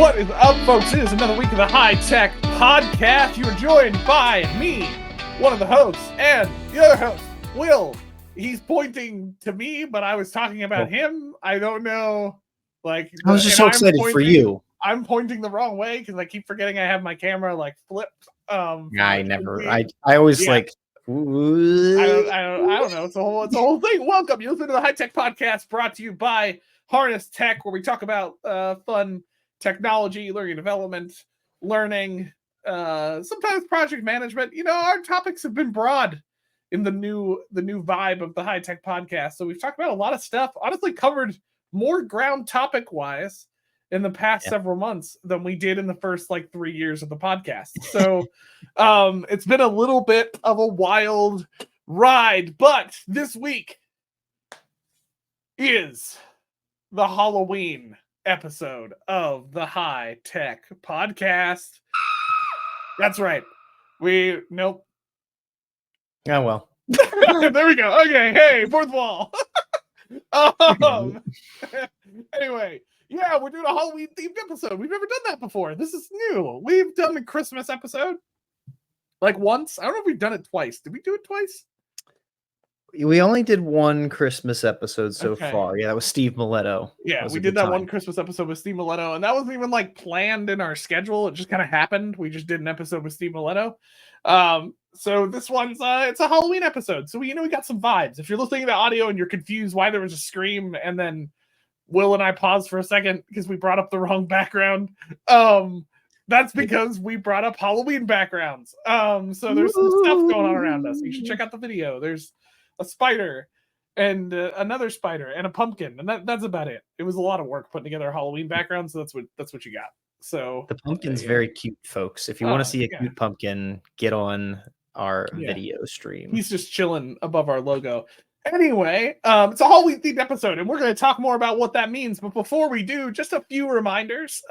What is up, folks? It is another week of the Hitech Podcast. You are joined by me, one of the hosts, and the other host, Will. He's pointing to me, but I was talking about him. I don't know. I was just so excited for you. I'm pointing the wrong way because I keep forgetting I have my camera flipped. I always I don't know. It's a whole thing. Welcome. You listen to the Hitech Podcast, brought to you by Harness Tech, where we talk about fun technology, learning, development, learning, sometimes project management. You know, our topics have been broad in the new vibe of the Hitech Podcast. So we've talked about a lot of stuff. Honestly, covered more ground topic wise in the past several months than we did in the first 3 years of the podcast. So it's been a little bit of a wild ride, but this week is the Halloween episode of the Hitech Podcast. That's right. Nope. Oh, well. There we go. Okay. Hey, fourth wall. Anyway, yeah, we're doing a Halloween themed episode. We've never done that before. This is new. We've done a Christmas episode once. I don't know if we've done it twice. Did we do it twice? We only did one Christmas episode so far. Yeah, that was Steve Miletto. Yeah, we did that one Christmas episode with Steve Miletto, and that wasn't even planned in our schedule. It just kind of happened. We just did an episode with Steve Miletto. So this one's it's a Halloween episode. So we got some vibes. If you're listening to the audio and you're confused why there was a scream and then Will and I paused for a second because we brought up the wrong background, that's because we brought up Halloween backgrounds. So there's some stuff going on around us. You should check out the video. There's a spider and another spider and a pumpkin, and that's about it. It was a lot of work putting together a Halloween background, so that's what you got. So the pumpkin's very cute, folks. If you want to see a cute pumpkin, get on our video stream. He's just chilling above our logo. Anyway, it's a Halloween themed episode, and we're going to talk more about what that means. But before we do, just a few reminders.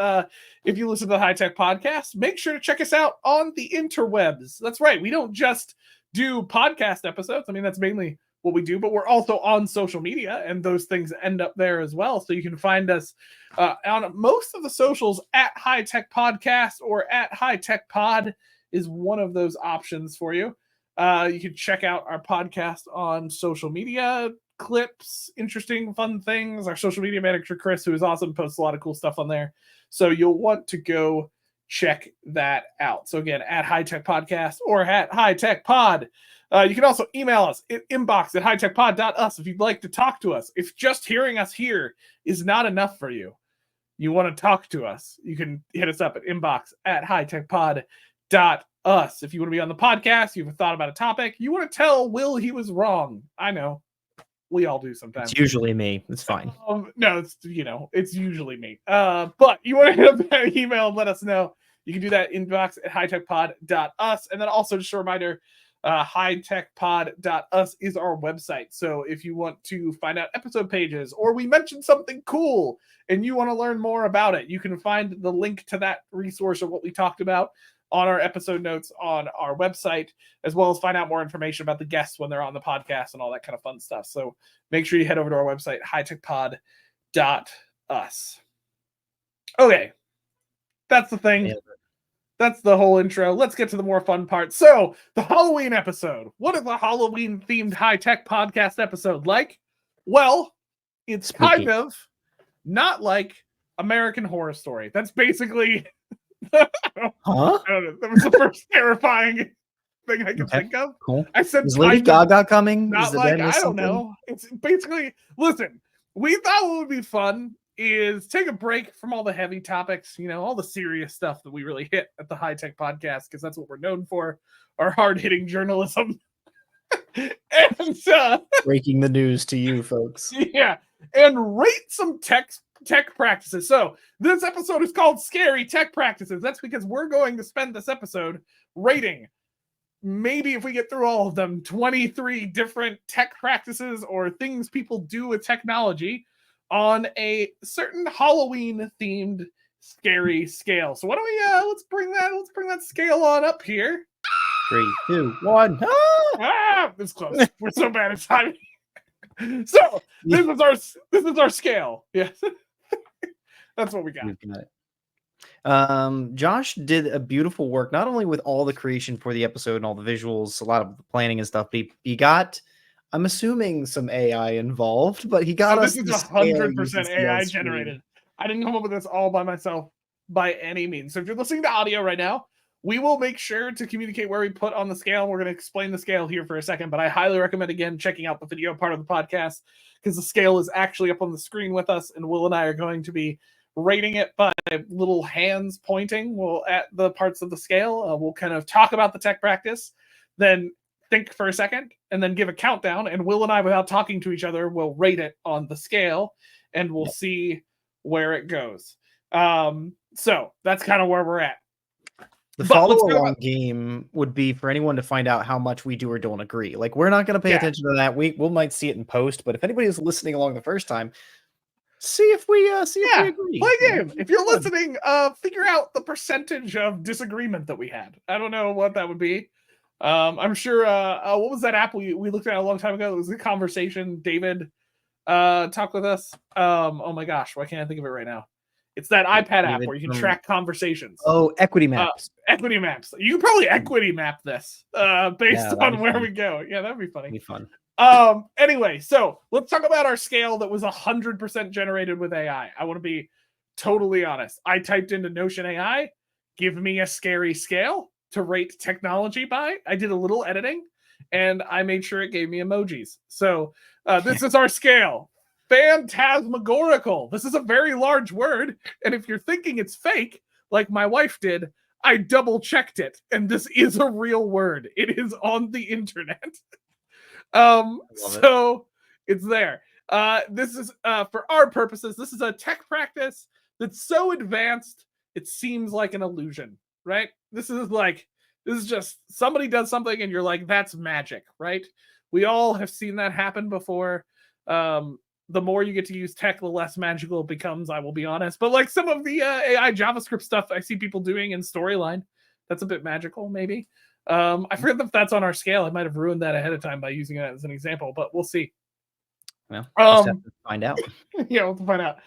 If you listen to the Hitech Podcast, make sure to check us out on the interwebs. That's right. We don't just do podcast episodes. I mean, that's mainly what we do, but we're also on social media, and those things end up there as well. So you can find us on most of the socials at Hitech Podcast, or at Hitech Pod is one of those options for you. You can check out our podcast on social media, clips, interesting, fun things. Our social media manager, Chris, who is awesome, posts a lot of cool stuff on there. So you'll want to go check that out. So again, at Hitech Podcast or at Hitech Pod. You can also email us at inbox@hitechpod.us if you'd like to talk to us. If just hearing us here is not enough for you, you want to talk to us, you can hit us up at inbox@hitechpod.us. If you want to be on the podcast, you've thought about a topic, you want to tell Will he was wrong. I know. We all do sometimes. It's usually me. It's fine. No, it's usually me. But you want to hit up that email and let us know. You can do that inbox@hitechpod.us. And then also just a reminder, hitechpod.us is our website. So if you want to find out episode pages, or we mentioned something cool and you want to learn more about it, you can find the link to that resource of what we talked about on our episode notes on our website, as well as find out more information about the guests when they're on the podcast and all that kind of fun stuff. So make sure you head over to our website, hitechpod.us. Okay. That's the thing. Yeah. That's the whole intro. Let's get to the more fun part. So, the Halloween episode. What is a Halloween-themed Hitech Podcast episode like? Well, it's kind of not like American Horror Story. That's basically... I don't know. That was the first terrifying thing I could think of. Cool. I said, is Lady Gaga coming? Not I don't know. It's basically, listen, we thought what would be fun is take a break from all the heavy topics, all the serious stuff that we really hit at the Hitech Podcast, because that's what we're known for, our hard-hitting journalism. And breaking the news to you folks. Yeah, and rate some tech practices. So this episode is called Scary Tech Practices. That's because we're going to spend this episode rating, maybe if we get through all of them, 23 different tech practices or things people do with technology on a certain Halloween-themed scary scale. So why don't we let's bring that scale on up here. 3, 2, 1. It's close. We're so bad at timing. So this is our scale. Yes. That's what we got. Josh did a beautiful work, not only with all the creation for the episode and all the visuals, a lot of the planning and stuff, but he got, I'm assuming, some AI involved, but he got us this is to scale 100% AI generated. I didn't come up with this all by myself by any means. So if you're listening to audio right now, we will make sure to communicate where we put on the scale. We're going to explain the scale here for a second, but I highly recommend, again, checking out the video part of the podcast because the scale is actually up on the screen with us, and Will and I are going to be rating it by little hands pointing at the parts of the scale. We'll kind of talk about the tech practice, then think for a second, and then give a countdown, and Will and I, without talking to each other, will rate it on the scale, and we'll see where it goes. So that's kind of where we're at. The follow-along game would be for anyone to find out how much we do or don't agree. Like, we're not going to pay attention to that. We might see it in post, but if anybody is listening along the first time, see if we agree. Play a game. If you're listening, figure out the percentage of disagreement that we had. I don't know what that would be. I'm sure. What was that app we looked at a long time ago? It was a conversation. David talked with us. Oh my gosh, why can't I think of it right now? It's that iPad app where you can track conversations. Oh, Equity Maps. Equity Maps. You can probably equity map this based on where we go. Yeah, that'd be funny. That'd be fun. Anyway, so let's talk about our scale that was 100% generated with AI. I want to be totally honest. I typed into Notion AI, give me a scary scale to rate technology by. I did a little editing, and I made sure it gave me emojis. So this is our scale. Phantasmagorical. This is a very large word, and if you're thinking it's fake, like my wife did, I double checked it, and this is a real word. It is on the internet. So it's there. This is for our purposes, this is a tech practice that's so advanced it seems like an illusion, right? This is just somebody does something and you're like, that's magic, right? We all have seen that happen before. The more you get to use tech, the less magical it becomes, I will be honest. But like some of the AI JavaScript stuff I see people doing in Storyline, that's a bit magical, maybe. I forget if that's on our scale. I might have ruined that ahead of time by using it as an example, but we'll see. Well, we'll have to find out. Yeah, we'll find out.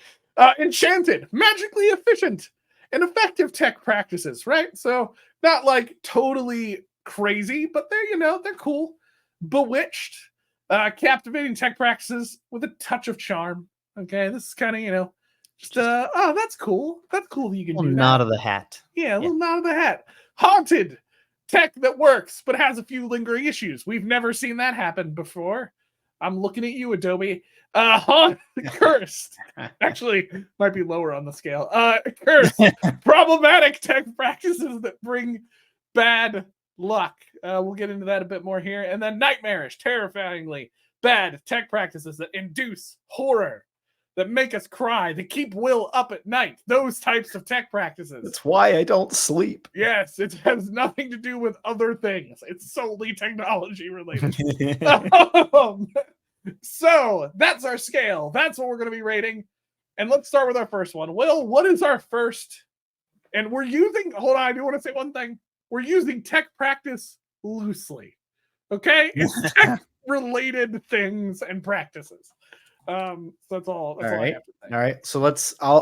Enchanted, magically efficient, and effective tech practices, right? So not like totally crazy, but they're cool. Bewitched, captivating tech practices with a touch of charm. Okay, this is kind of just that's cool. That's cool that you can do that. Nod of the hat. Yeah, a little nod of the hat. Haunted. Tech that works, but has a few lingering issues. We've never seen that happen before. I'm looking at you, Adobe. Cursed. Actually, might be lower on the scale. Cursed. Problematic tech practices that bring bad luck. We'll get into that a bit more here. And then nightmarish, terrifyingly bad tech practices that induce horror, that make us cry, that keep Will up at night. Those types of tech practices. That's why I don't sleep. Yes, it has nothing to do with other things. It's solely technology related. So that's our scale. That's what we're going to be rating. And let's start with our first one. Will, what is our first? And we're using, hold on, I do want to say one thing. We're using tech practice loosely. Okay? It's tech related things and practices. So that's all. That's all I have to say. All right. So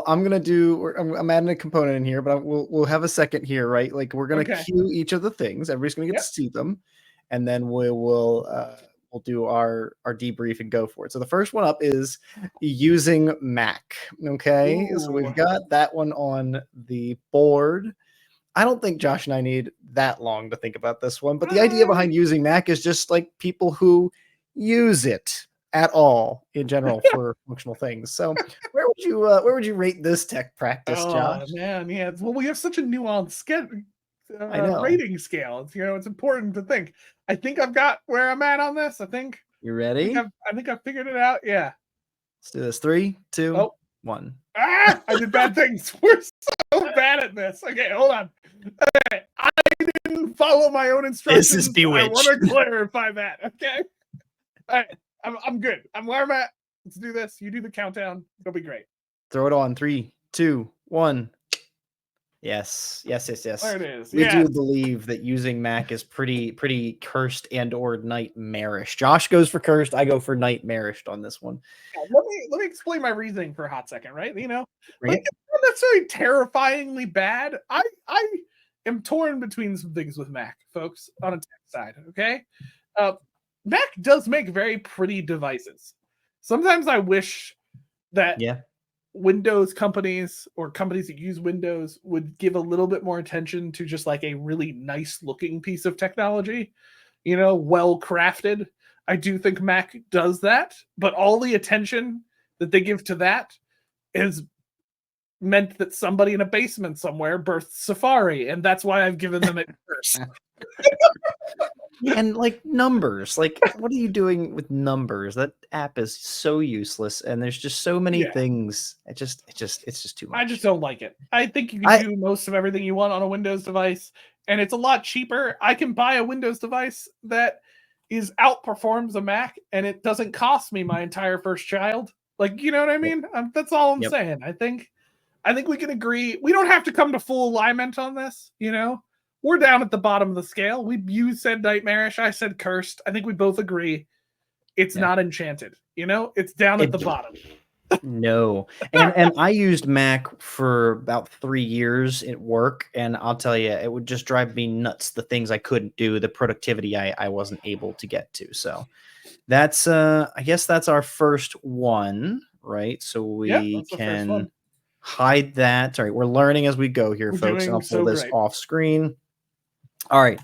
I'm adding a component in here, but we'll have a second here, right? Like we're gonna cue each of the things. Everybody's gonna get to see them, and then we'll do our debrief and go for it. So the first one up is using Mac. Okay. Ooh. So we've got that one on the board. I don't think Josh and I need that long to think about this one, but the idea behind using Mac is just like people who use it at all in general for functional things. So where would you rate this tech practice, Josh? Man, yeah. Well, we have such a nuanced rating scale. It's important to think. I think I've got where I'm at on this. I think. You ready? I think I've figured it out. Yeah. Let's do this. 3, 2, 1. I did bad things. We're so bad at this. Okay, hold on. Okay, I didn't follow my own instructions. This is bewitched. I want to clarify that. Okay. All right. I'm good. I'm where I'm at. Let's do this. You do the countdown. It'll be great. Throw it on. 3, 2, 1. Yes. There it is. We do believe that using Mac is pretty cursed and or nightmarish. Josh goes for cursed. I go for nightmarish on this one. Let me explain my reasoning for a hot second, right? Like it's not necessarily terrifyingly bad. I am torn between some things with Mac, folks, on a tech side. Okay, Mac does make very pretty devices. Sometimes I wish that Windows companies or companies that use Windows would give a little bit more attention to just like a really nice looking piece of technology, well crafted. I do think Mac does that, but all the attention that they give to that is meant that somebody in a basement somewhere birthed Safari, and that's why I've given them it first. And like numbers, like what are you doing with numbers? That app is so useless, and there's just so many things. It's just too much. I just don't like it. I think you can do most of everything you want on a Windows device, and it's a lot cheaper. I can buy a Windows device that outperforms a Mac, and it doesn't cost me my entire first child. Like, you know what I mean? That's all I'm saying. I think we can agree. We don't have to come to full alignment on this. We're down at the bottom of the scale. You said nightmarish. I said cursed. I think we both agree it's not enchanted. It's down at the bottom. No. And I used Mac for about 3 years at work, and I'll tell you, it would just drive me nuts, the things I couldn't do, the productivity I wasn't able to get to. So that's I guess that's our first one, right? So we can hide that. All right, we're learning as we go here, folks. And I'll pull this off screen. All right.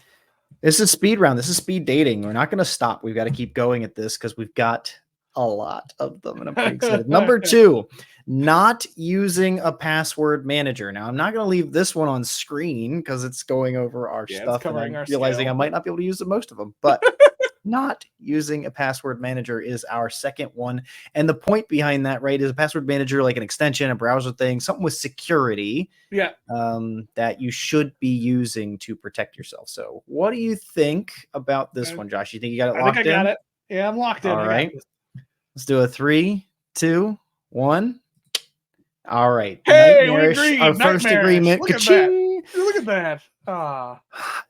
This is speed round. This is speed dating. We're not going to stop. We've got to keep going at this because we've got a lot of them, and I'm pretty excited. Number 2, not using a password manager. Now, I'm not going to leave this one on screen because it's going over our stuff, and I'm realizing I might not be able to use most of them, but not using a password manager is our second one. And the point behind that, right, is a password manager like an extension, a browser thing, something with security that you should be using to protect yourself. So what do you think about this one, Josh? You think you got it locked in? I think I got it. Yeah, I'm locked in. All right. Let's do a 3, 2, 1. All right. Hey, we agreed. Our first agreement. Look at that.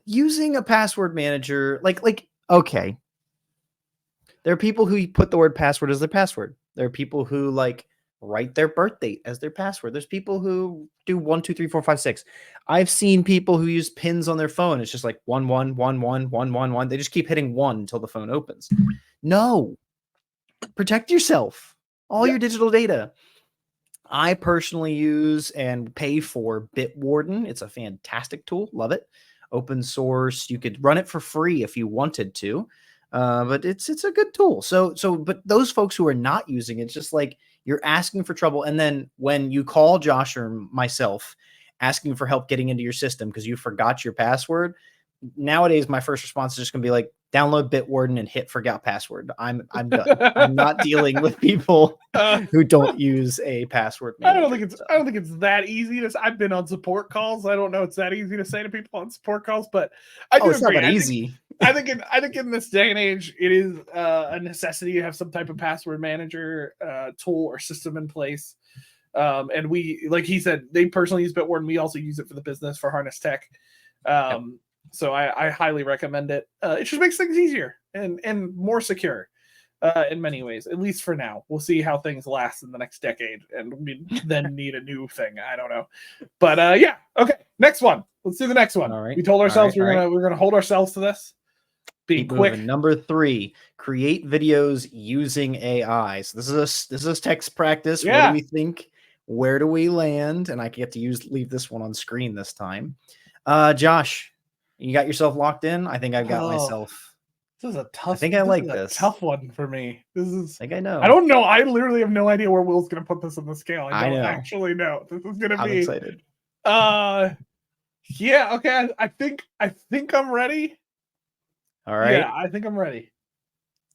Using a password manager, like okay. There are people who put the word password as their password. There are people who like write their birth date as their password. There's people who do 1, 2, 3, 4, 5, 6. I've seen people who use pins on their phone. It's just like 1, 1, 1, 1, 1, 1, 1. They just keep hitting 1 until the phone opens. No. Protect yourself. All your digital data. I personally use and pay for Bitwarden. It's a fantastic tool. Love it. Open source. You could run it for free if you wanted to. But it's a good tool. But those folks who are not using it, it's just like you're asking for trouble. And then when you call Josh or myself asking for help getting into your system because you forgot your password, nowadays my first response is just going to be like, download Bitwarden and hit forgot password. I'm done. I'm not dealing with people who don't use a password manager. I don't think it's that easy to. I've been on support calls. I don't know it's that easy to say to people on support calls, but I do it's agree. Not that easy. I think in this day and age, it is a necessity to have some type of password manager tool or system in place. And we, like he said, they personally use Bitwarden. We also use it for the business for Harness Tech. So I highly recommend it. It just makes things easier and more secure in many ways, at least for now. We'll see how things last in the next decade, and we then need a new thing. I don't know. But okay. Next one. Let's do the next one. All right. We told ourselves we're gonna hold ourselves to this. Be quick. Moving. Number 3, create videos using AI. So this is a text practice. What do we think? Where do we land? And I get to leave this one on screen this time. Josh, you got yourself locked in? I think I've got myself. This is a tough. I think I like this. Tough one for me. This is. I think I know. I don't know. I literally have no idea where Will's going to put this on the scale. I don't know. Actually know. This is going to be. I'm excited. Yeah. Okay. I think I'm ready. All right. Yeah, I think I'm ready.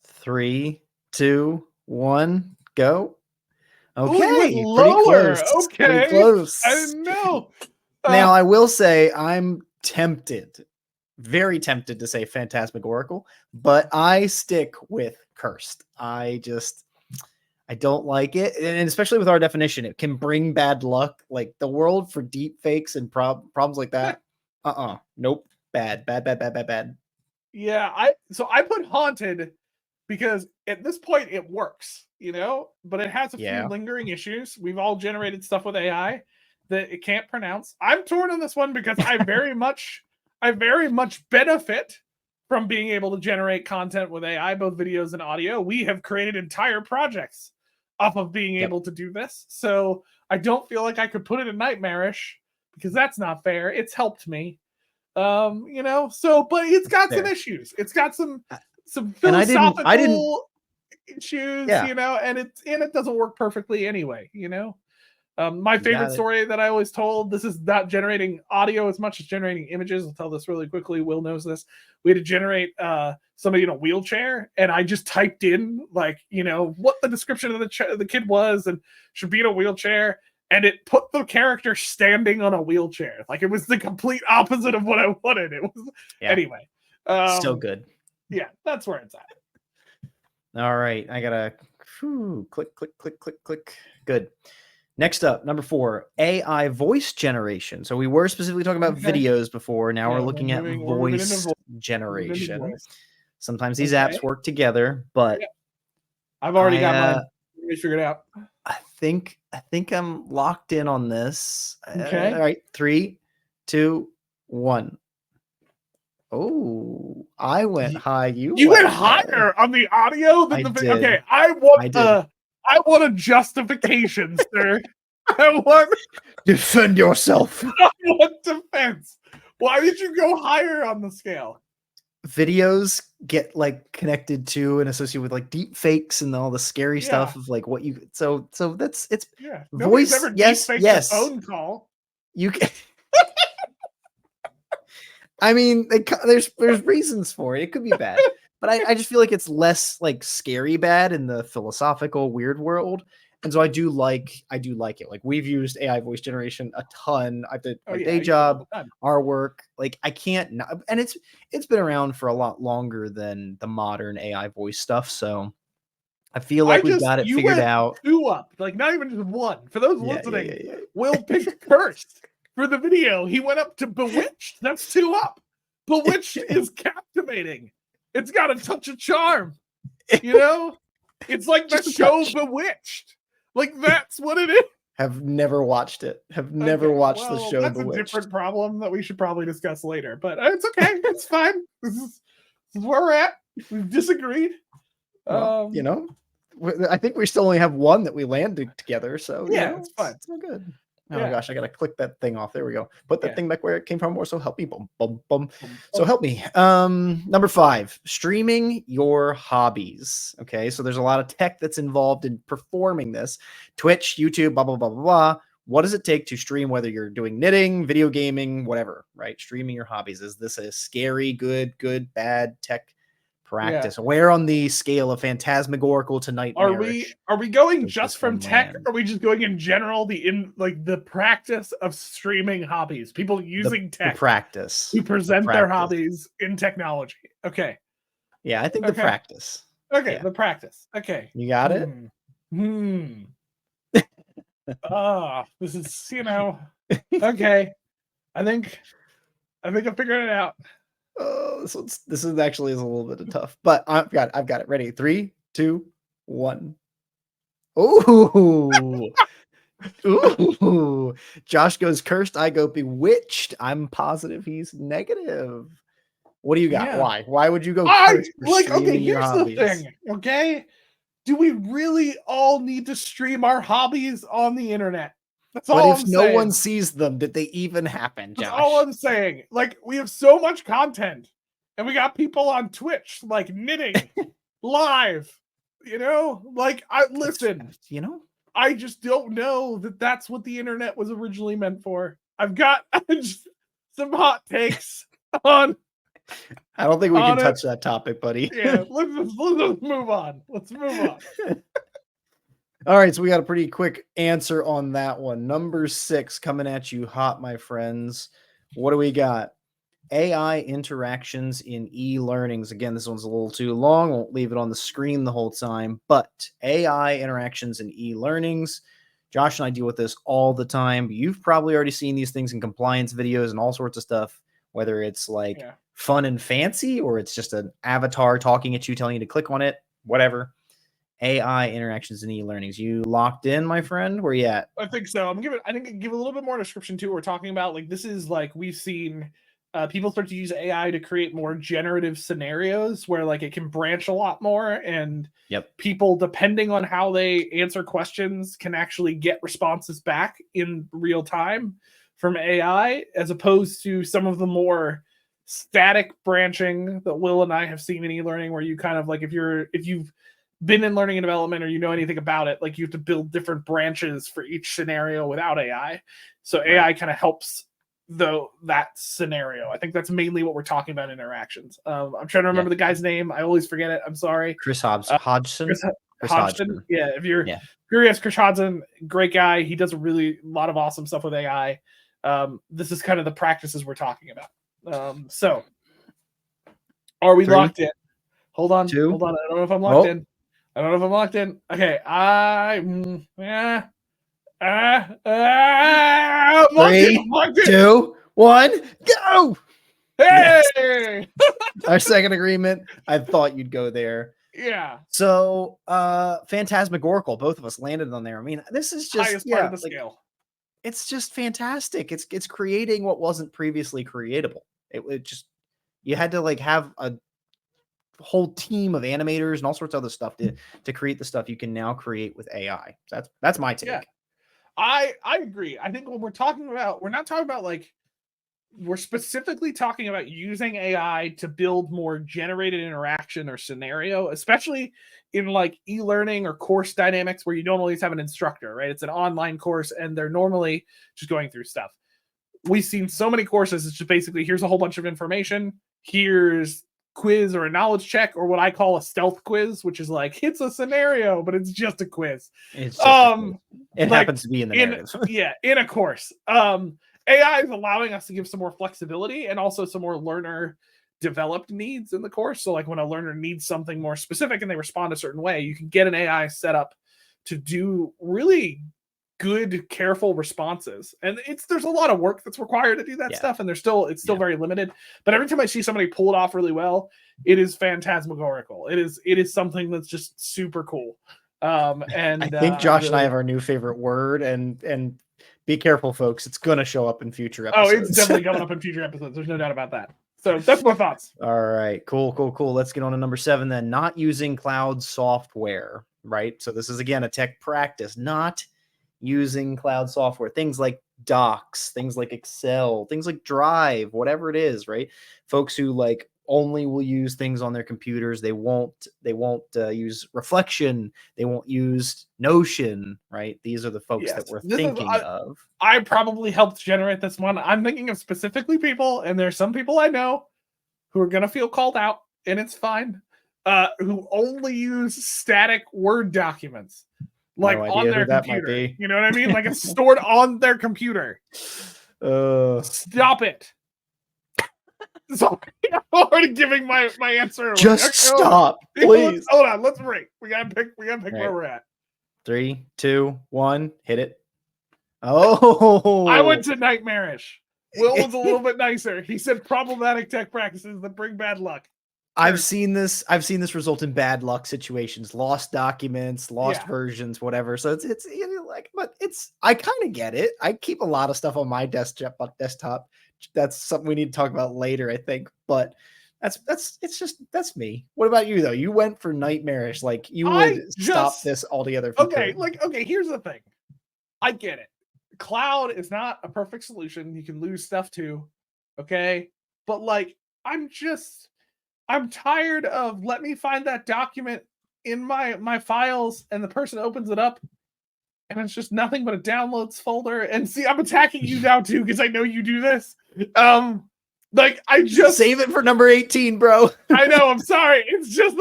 3, 2, 1, go. Okay. Ooh, pretty close. Okay. Pretty close. I know. Now I will say I'm tempted, very tempted to say Phantasmagorical, but I stick with Cursed. I don't like it. And especially with our definition, it can bring bad luck. Like the world for deep fakes and problems like that. Nope. Bad. Yeah, I put haunted because at this point it works, but it has a few lingering issues. We've all generated stuff with AI that it can't pronounce. I'm torn on this one because I very much benefit from being able to generate content with AI, both videos and audio. We have created entire projects off of being able to do this. So I don't feel like I could put it in nightmarish because that's not fair. It's helped me. But it's got some issues. It's got some philosophical issues, and it doesn't work perfectly anyway, My favorite story that I always told, this is not generating audio as much as generating images. I'll tell this really quickly. Will knows this. We had to generate somebody in a wheelchair, and I just typed in what the description of the kid was and should be in a wheelchair, and it put the character standing on a wheelchair. Like it was the complete opposite of what I wanted. It was anyway. So good. Yeah, that's where it's at. All right, I gotta click. Good. Next up, number 4, AI voice generation. So we were specifically talking about videos before. Now we're looking at voice generation. Sometimes these apps work together, but I've already got mine. Let me figure it out. I think I'm locked in on this. Okay. All right, 3, 2, 1. Oh, I went high. You went higher on the audio than the video. Okay, I want a justification, sir. I want defend yourself. I want defense. Why did you go higher on the scale? Videos get connected to and associated with deep fakes and all the scary stuff of what you. So that's it's voice. Ever yes. A phone call. You can. I mean, there's reasons for it. It could be bad, but I just feel like it's less scary bad in the philosophical weird world, and so I do like it. We've used AI voice generation a ton. I did my day job, our work. I can't, and it's been around for a lot longer than the modern AI voice stuff. So I feel like we've got it figured out. 2 up, not even just 1. For those listening, Will picked first. For the video, he went up to Bewitched. That's 2 up. Bewitched is captivating. It's got a touch of charm. It's like the show Bewitched. That's what it is. Have never watched it. Have never watched the show Bewitched. That's a different problem that we should probably discuss later. But it's okay. It's fine. This is where we're at. We've disagreed. Well, I think we still only have one that we landed together. So it's fine. It's all good. Oh my gosh, I gotta click that thing off. There we go. Put that thing back where it came from. Or so help me. Boom, boom, boom. So help me. Number 5, streaming your hobbies. Okay, so there's a lot of tech that's involved in performing this. Twitch, YouTube, blah blah blah blah blah. What does it take to stream? Whether you're doing knitting, video gaming, whatever, right? Streaming your hobbies. Is this a scary, good, bad tech practice? Where on the scale of phantasmagorical to nightmarish? Are we going just from tech? Or are we just going in general the practice of streaming hobbies? People using tech practice to present their hobbies in technology. Okay. Yeah, I think the practice. Okay, the practice. Okay. You got it? This is okay. I think I figured it out. Oh, this is actually a little bit tough, but I've got it ready. 3, 2, 1. Ooh. Ooh. Josh goes cursed. I go bewitched. I'm positive he's negative. What do you got? Why would you go cursed? Okay, here's the thing. Okay. Do we really all need to stream our hobbies on the internet? That's all I'm saying. But if no one sees them, did they even happen, Josh? That's all I'm saying. We have so much content, and we got people on Twitch, knitting live, listen, I just don't know that that's what the internet was originally meant for. I've got some hot takes on. I don't think we can touch that topic, buddy. Yeah, let's move on. Let's move on. All right, so we got a pretty quick answer on that one. Number 6 coming at you hot, my friends. What do we got? AI interactions in e-learnings. Again, this one's a little too long. Won't leave it on the screen the whole time. But AI interactions in e-learnings. Josh and I deal with this all the time. You've probably already seen these things in compliance videos and all sorts of stuff, whether it's like fun and fancy or it's just an avatar talking at you, telling you to click on it, whatever. AI interactions in e-learnings. You locked in, my friend? Where you at? I think so. I think I'll give a little bit more description too. We're talking about like this is like we've seen people start to use AI to create more generative scenarios where like it can branch a lot more, and people, depending on how they answer questions, can actually get responses back in real time from AI, as opposed to some of the more static branching that Will and I have seen in e-learning, where you kind of like if you've been in learning and development or you know anything about it, like you have to build different branches for each scenario without AI. So AI kind of helps that scenario. I think that's mainly what we're talking about in interactions. I'm trying to remember the guy's name. I always forget it. I'm sorry. Chris Hodgson. Chris Hodgson. Yeah, if you're curious, Chris Hodgson, great guy. He does a lot of awesome stuff with AI. This is kind of the practices we're talking about. So are we locked in? Hold on. I don't know if I'm locked in. Okay, Three, 2, 1, go! Hey! Yes. Our second agreement. I thought you'd go there. Yeah. So, Phantasmagorical. Both of us landed on there. I mean, this is just highest part of the scale. It's just fantastic. It's creating what wasn't previously creatable. It just, you had to like have a whole team of animators and all sorts of other stuff to create the stuff you can now create with AI. That's my take. Yeah. I agree. I think when we're talking about, we're not talking about like, we're specifically talking about using AI to build more generated interaction or scenario, especially in like e-learning or course dynamics where you don't always have an instructor, right? It's an online course and they're normally just going through stuff. We've seen so many courses. It's just basically, here's a whole bunch of information. Here's quiz or a knowledge check, or what I call a stealth quiz, which is like it's a scenario, but it's just a quiz. It's just it happens to be in the narrative. In a course. AI is allowing us to give some more flexibility and also some more learner developed needs in the course. So like when a learner needs something more specific and they respond a certain way, you can get an AI set up to do really good, careful responses. And there's a lot of work that's required to do that stuff, and it's still very limited. But every time I see somebody pull it off really well, it is phantasmagorical. It is something that's just super cool. And I think Josh and I have our new favorite word, and be careful, folks. It's gonna show up in future episodes. Oh, it's definitely coming up in future episodes. There's no doubt about that. So that's my thoughts. All right, cool. Let's get on to number 7 then. Not using cloud software, right? So this is again a tech practice, not using cloud software, things like Docs, things like Excel, things like Drive, whatever it is, right? Folks who like only will use things on their computers. They won't use Reflection. They won't use Notion, right? These are the folks that we're thinking of. I probably helped generate this one. I'm thinking of specifically people, and there's some people I know who are going to feel called out, and it's fine, who only use static Word documents. Like on their computer, you know what I mean? Like it's stored on their computer. Stop it! So I'm already giving my answer away. Just stop, please. Hold on, let's break. We gotta pick where we're at. 3, 2, 1, hit it. Oh, I went to nightmarish. Will was a little bit nicer. He said problematic tech practices that bring bad luck. I've seen this result in bad luck situations, lost documents, lost versions, whatever. So it's like, but I kind of get it. I keep a lot of stuff on my desktop. That's something we need to talk about later, I think. But that's me. What about you though? You went for nightmarish, like you would stop this altogether. Okay, here's the thing. I get it. Cloud is not a perfect solution. You can lose stuff too. Okay, but like I'm tired of let me find that document in my files, and the person opens it up and it's just nothing but a downloads folder. And see, I'm attacking you now too because I know you do this. Like I just save it for number 18, bro. I know. I'm sorry. I just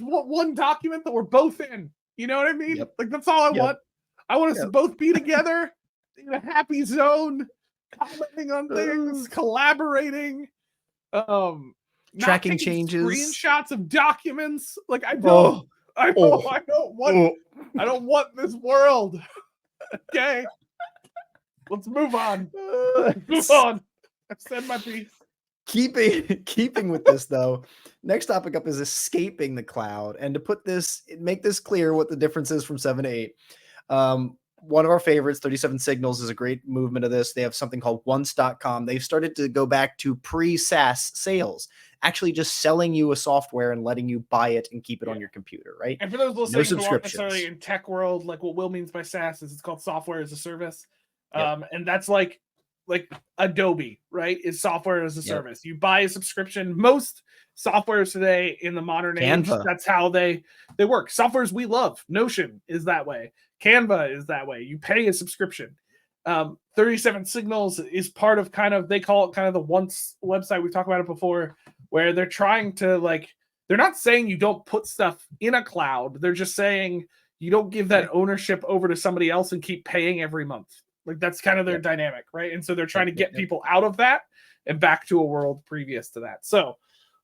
want one document that we're both in. You know what I mean? Like that's all I want. I want us to both be together in a happy zone. commenting on things, collaborating, not tracking taking changes, screenshots of documents. Like I don't want this world. Okay, let's move on. Move on. I've said my piece. Keeping with this though, next topic up is escaping the cloud. And to make this clear what the difference is from 7 to 8. One of our favorites, 37 Signals, is a great movement of this. They have something called once.com. They've started to go back to pre-SaaS sales, actually just selling you a software and letting you buy it and keep it on your computer, right? And for those listening who aren't necessarily in tech world, like what Will means by SaaS is it's called software as a service. And that's like Adobe, right? Is software as a service. You buy a subscription. Most softwares today in the modern age, that's how they work. Softwares we love. Notion is that way. Canva is that way. You pay a subscription. 37 Signals is part of they call it kind of the once website. We've talked about it before, where they're trying to they're not saying you don't put stuff in a cloud. They're just saying you don't give that ownership over to somebody else and keep paying every month. Like that's kind of their dynamic, right? And so they're trying to get people out of that and back to a world previous to that. So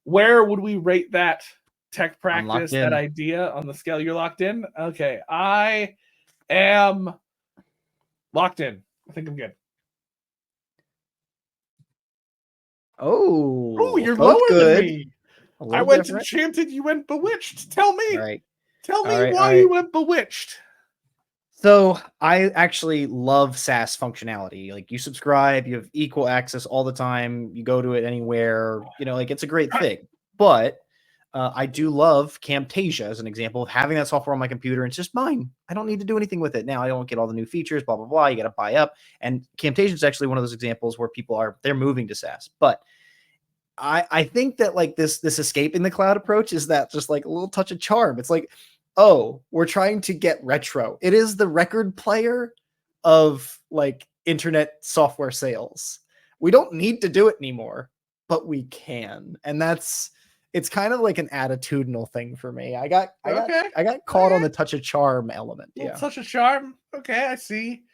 where would we rate that tech practice, that idea on the scale? You're locked in? Okay. I am locked in. I think I'm good. Oh, you're lower than me. I went Enchanted, you went Bewitched. Tell me. Right. Tell me why you went Bewitched. So I actually love SaaS functionality. Like you subscribe, you have equal access all the time. You go to it anywhere, it's a great thing. But I do love Camtasia as an example of having that software on my computer. And it's just mine. I don't need to do anything with it. Now I don't get all the new features, blah, blah, blah. You got to buy up. And Camtasia is actually one of those examples where they're moving to SaaS. But I think that this escaping the cloud approach is that just like a little touch of charm. It's like, oh, we're trying to get retro. It is the record player of internet software sales. We don't need to do it anymore, but we can. And it's kind of like an attitudinal thing for me. I got caught on the touch of charm element. Yeah. Touch of charm. Okay, I see.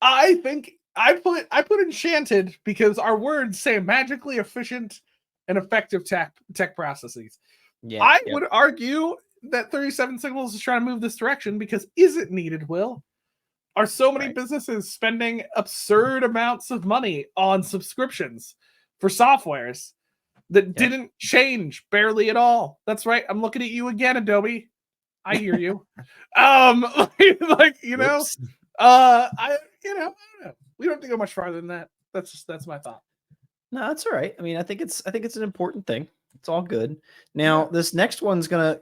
I think I put Enchanted because our words say magically efficient and effective tech processes. Yeah. I would argue that 37 Signals is trying to move this direction because is it needed, Will? Are so many businesses spending absurd amounts of money on subscriptions for softwares that didn't change barely at all? That's right. I'm looking at you again, Adobe. I hear you. I don't know. We don't have to go much farther than that. That's my thought. No, that's all right. I mean, I think it's an important thing. It's all good. Now, this next one's folks,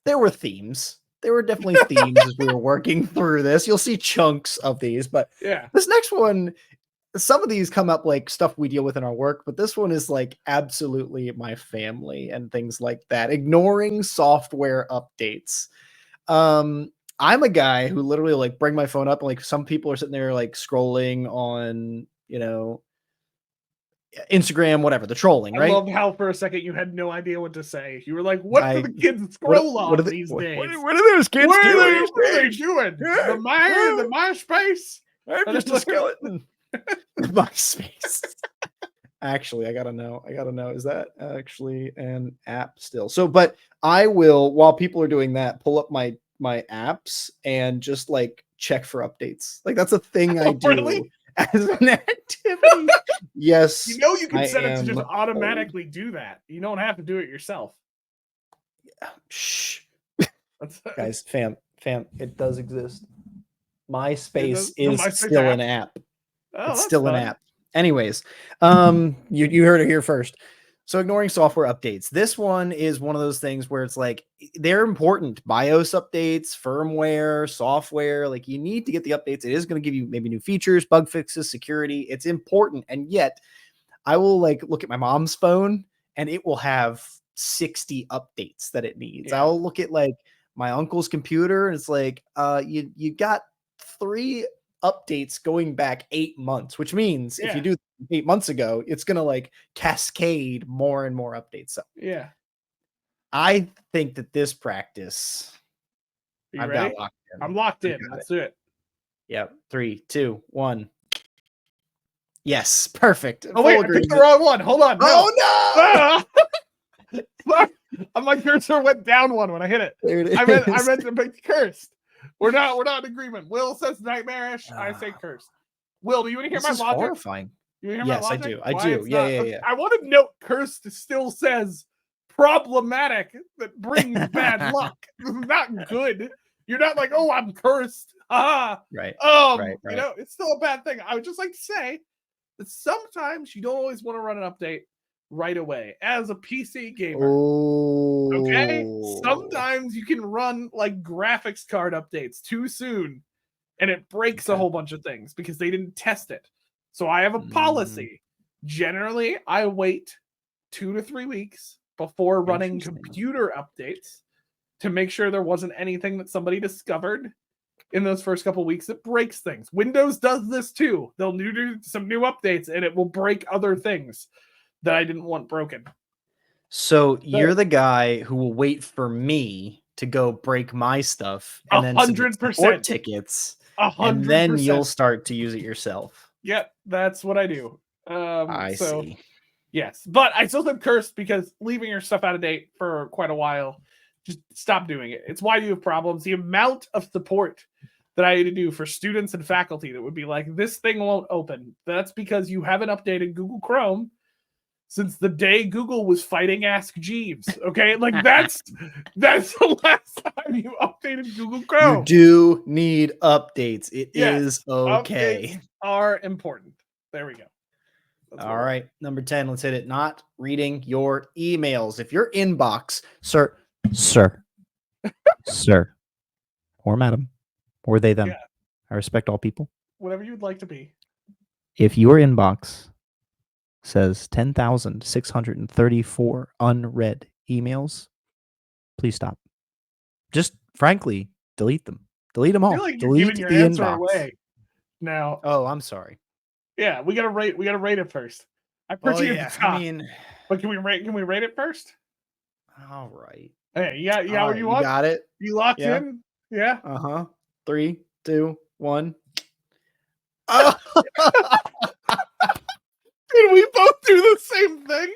there were themes. There were definitely themes as we were working through this. You'll see chunks of these, but this next one, some of these come up like stuff we deal with in our work, but this one is absolutely my family and things like that. Ignoring software updates. I'm a guy who literally bring my phone up and some people are sitting there scrolling on, Instagram, whatever, the trolling, right? I love how for a second you had no idea what to say. You were like, what do the kids scroll on these days? What are those kids doing? What are they doing? The MySpace? I'm just a skeleton. MySpace. Actually, I gotta know. Is that actually an app still? So, but I will, while people are doing that, pull up my apps and just check for updates. That's a thing I do. Really? As an activity. Yes. You can set it to just automatically do that. You don't have to do it yourself. Shh. Guys, fam, it does exist. MySpace is still an app. Oh, it's still fun. an app. Anyways, you heard it here first. So ignoring software updates. This one is one of those things where it's they're important. BIOS updates, firmware, software, you need to get the updates. It is going to give you maybe new features, bug fixes, security. It's important. And yet I will look at my mom's phone and it will have 60 updates that it needs. Yeah. I'll look at my uncle's computer and it's you got 3 updates going back 8 months, which means if you do 8 months ago, it's gonna cascade more and more updates. So I think that this practice, I'm locked in. Let's do it. Yep. 3, 2, 1. Yes, perfect. Oh wait, I picked the wrong one. Hold on. Oh no! My cursor went down one when I hit it. There it is. I meant to pick cursed. We're not in agreement. Will says nightmarish. I say cursed. Will, do you want to hear my logic? Horrifying. You hear yes, my logic? I do. Yeah. I want to note cursed still says problematic that brings bad luck. Not good. You're not like, oh, I'm cursed. Right. Right. You know, it's still a bad thing. I would just like to say that sometimes you don't always want to run an update right away as a PC gamer. Oh. Okay? Sometimes you can run like graphics card updates too soon and it breaks a whole bunch of things because they didn't test it. So I have a policy. Generally, I wait 2 to 3 weeks before running computer updates to make sure there wasn't anything that somebody discovered in those first couple weeks that breaks things. Windows does this too. They'll do some new updates and it will break other things that I didn't want broken. So you're the guy who will wait for me to go break my stuff and then 100% tickets, and then you'll start to use it yourself. Yep, that's what I do. I see. Yes, but I still am cursed because leaving your stuff out of date for quite a while, just stop doing it. It's why you have problems. The amount of support that I had to do for students and faculty that would be like, this thing won't open. That's because you haven't updated Google Chrome since the day Google was fighting Ask Jeeves. Okay, like that's the last time you updated Google Chrome. You do need updates. It is okay. Updates are important. There we go. All right, number 10. Let's hit it. Not reading your emails. If your inbox, sir, or madam, or they, them. Yeah. I respect all people. Whatever you'd like to be. If your inbox says 10,634 unread emails, please stop. Just frankly, delete them. Delete them all. I feel like delete you're giving your answer away now. Oh, I'm sorry. Yeah, we gotta rate it first. I put you at the top. But can we rate it first? All right. Hey, what you want? You got it. You locked in? Yeah. 3, 2, 1. Oh. Did we both do the same thing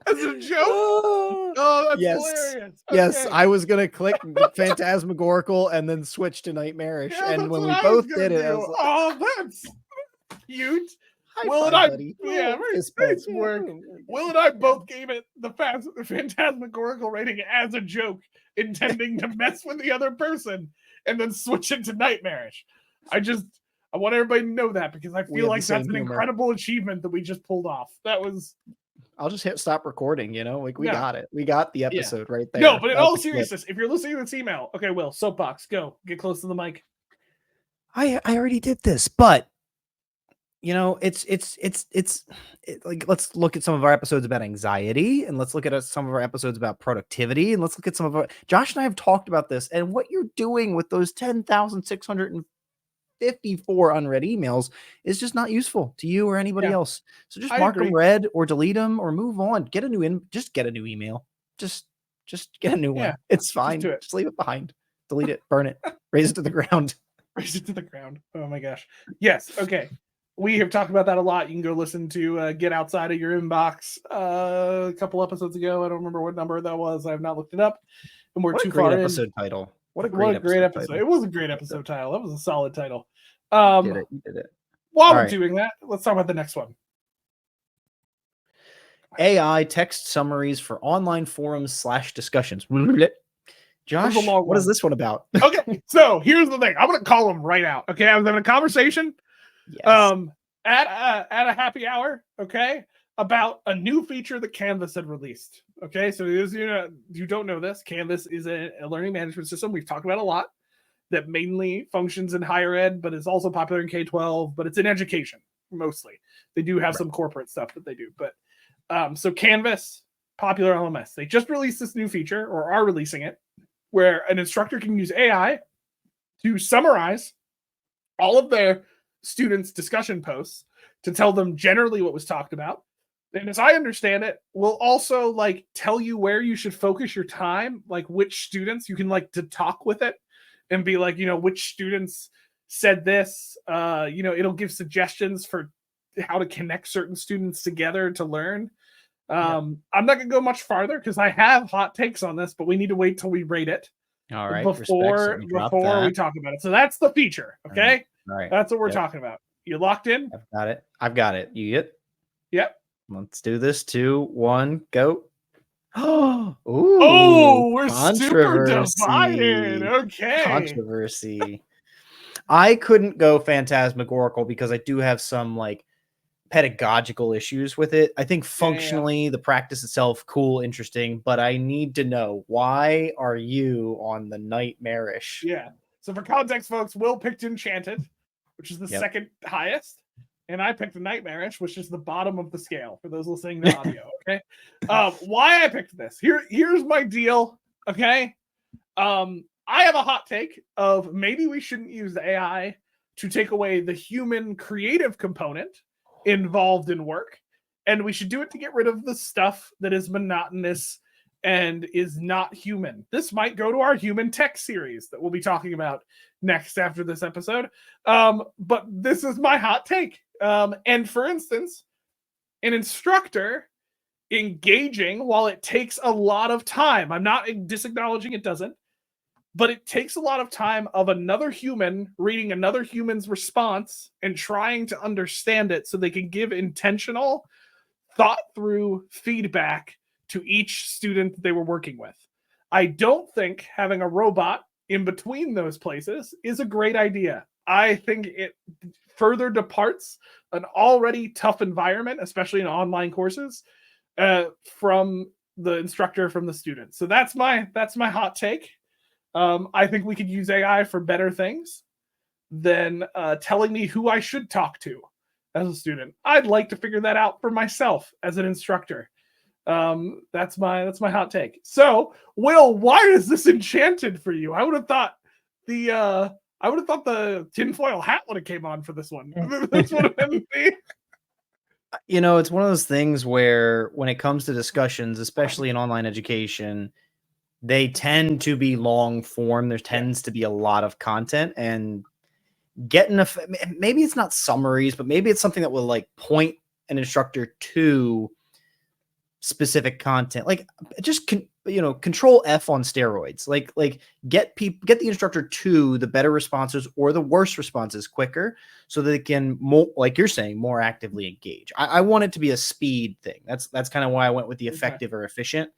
as a joke? Oh, that's hilarious. Okay. Yes, I was going to click phantasmagorical and then switch to nightmarish. Yeah, and when we both did it, I was like, oh, that's cute. Will and I, nice work. Will and I both gave it the phantasmagorical rating as a joke, intending to mess with the other person and then switch it to nightmarish. I want everybody to know that because I feel like that's an incredible achievement that we just pulled off. That was. I'll just hit stop recording, like we got it. We got the episode right there. No, but in all seriousness, if you're listening to this email, okay, Will, soapbox, go. Get close to the mic. I already did this, but it's like, let's look at some of our episodes about anxiety, and let's look at some of our episodes about productivity, and let's look at some of our, Josh and I have talked about this, and what you're doing with those 10,654 unread emails is just not useful to you or anybody else. So just mark them read or delete them or move on. Get a new email. Just get a new one. It's fine. Just leave it behind. Delete it, burn it, raise it to the ground. Raise it to the ground. Oh my gosh. Yes. Okay. We have talked about that a lot. You can go listen to Get Outside of Your Inbox a couple episodes ago. I don't remember what number that was. I have not looked it up. And we're too far in. Episode title. What a great episode. It was a great episode title. That was a solid title. You did it. While we're doing that, let's talk about the next one. AI text summaries for online forums / discussions. Josh, what is this one about? Okay, so here's the thing. I'm going to call him right out. Okay, I was having a conversation at a happy hour, okay, about a new feature that Canvas had released. Okay, so you don't know this. Canvas is a learning management system we've talked about a lot that mainly functions in higher ed, but is also popular in K-12, but it's in education mostly. They do have some corporate stuff that they do, but so Canvas, popular LMS, they just released this new feature, or are releasing it, where an instructor can use AI to summarize all of their students' discussion posts to tell them generally what was talked about. And as I understand it, will also tell you where you should focus your time, like which students you can to talk with it and be like, which students said this. It'll give suggestions for how to connect certain students together to learn. I'm not gonna go much farther because I have hot takes on this, but we need to wait till we rate it. All right. Before we talk about it. So that's the feature. Okay. All right. That's what we're talking about. You locked in? I've got it. You get? Yep. Let's do this. 2, 1, go. We're super divided. Okay. Controversy. I couldn't go phantasmagorical because I do have some like pedagogical issues with it. I think functionally the practice itself, cool, interesting, but I need to know, why are you on the nightmarish? Yeah. So for context, folks, Will picked enchanted, which is the second highest. And I picked the nightmarish, which is the bottom of the scale for those listening to audio. Okay. Why I picked this. Here's my deal. Okay. I have a hot take of maybe we shouldn't use the AI to take away the human creative component involved in work. And we should do it to get rid of the stuff that is monotonous and is not human. This might go to our human tech series that we'll be talking about next after this episode. But this is my hot take. And for instance, an instructor engaging, while it takes a lot of time, I'm not disacknowledging it doesn't, but it takes a lot of time of another human reading another human's response and trying to understand it so they can give intentional, thought through feedback to each student they were working with. I don't think having a robot in between those places is a great idea. I think it further departs an already tough environment, especially in online courses, from the instructor, from the student. So that's my hot take. I think we could use AI for better things than telling me who I should talk to as a student. I'd like to figure that out for myself as an instructor. That's my hot take. So, Will, why is this enchanted for you? I would have thought the tinfoil hat would have came on for this one. This would have been me. It's one of those things where when it comes to discussions, especially in online education, they tend to be long form. There tends to be a lot of content, and maybe it's not summaries, but maybe it's something that will like point an instructor to specific content, like just control F on steroids, like get the instructor to the better responses or the worse responses quicker so that they can more, like you're saying, more actively engage. I want it to be a speed thing. That's kind of why I went with the effective or efficient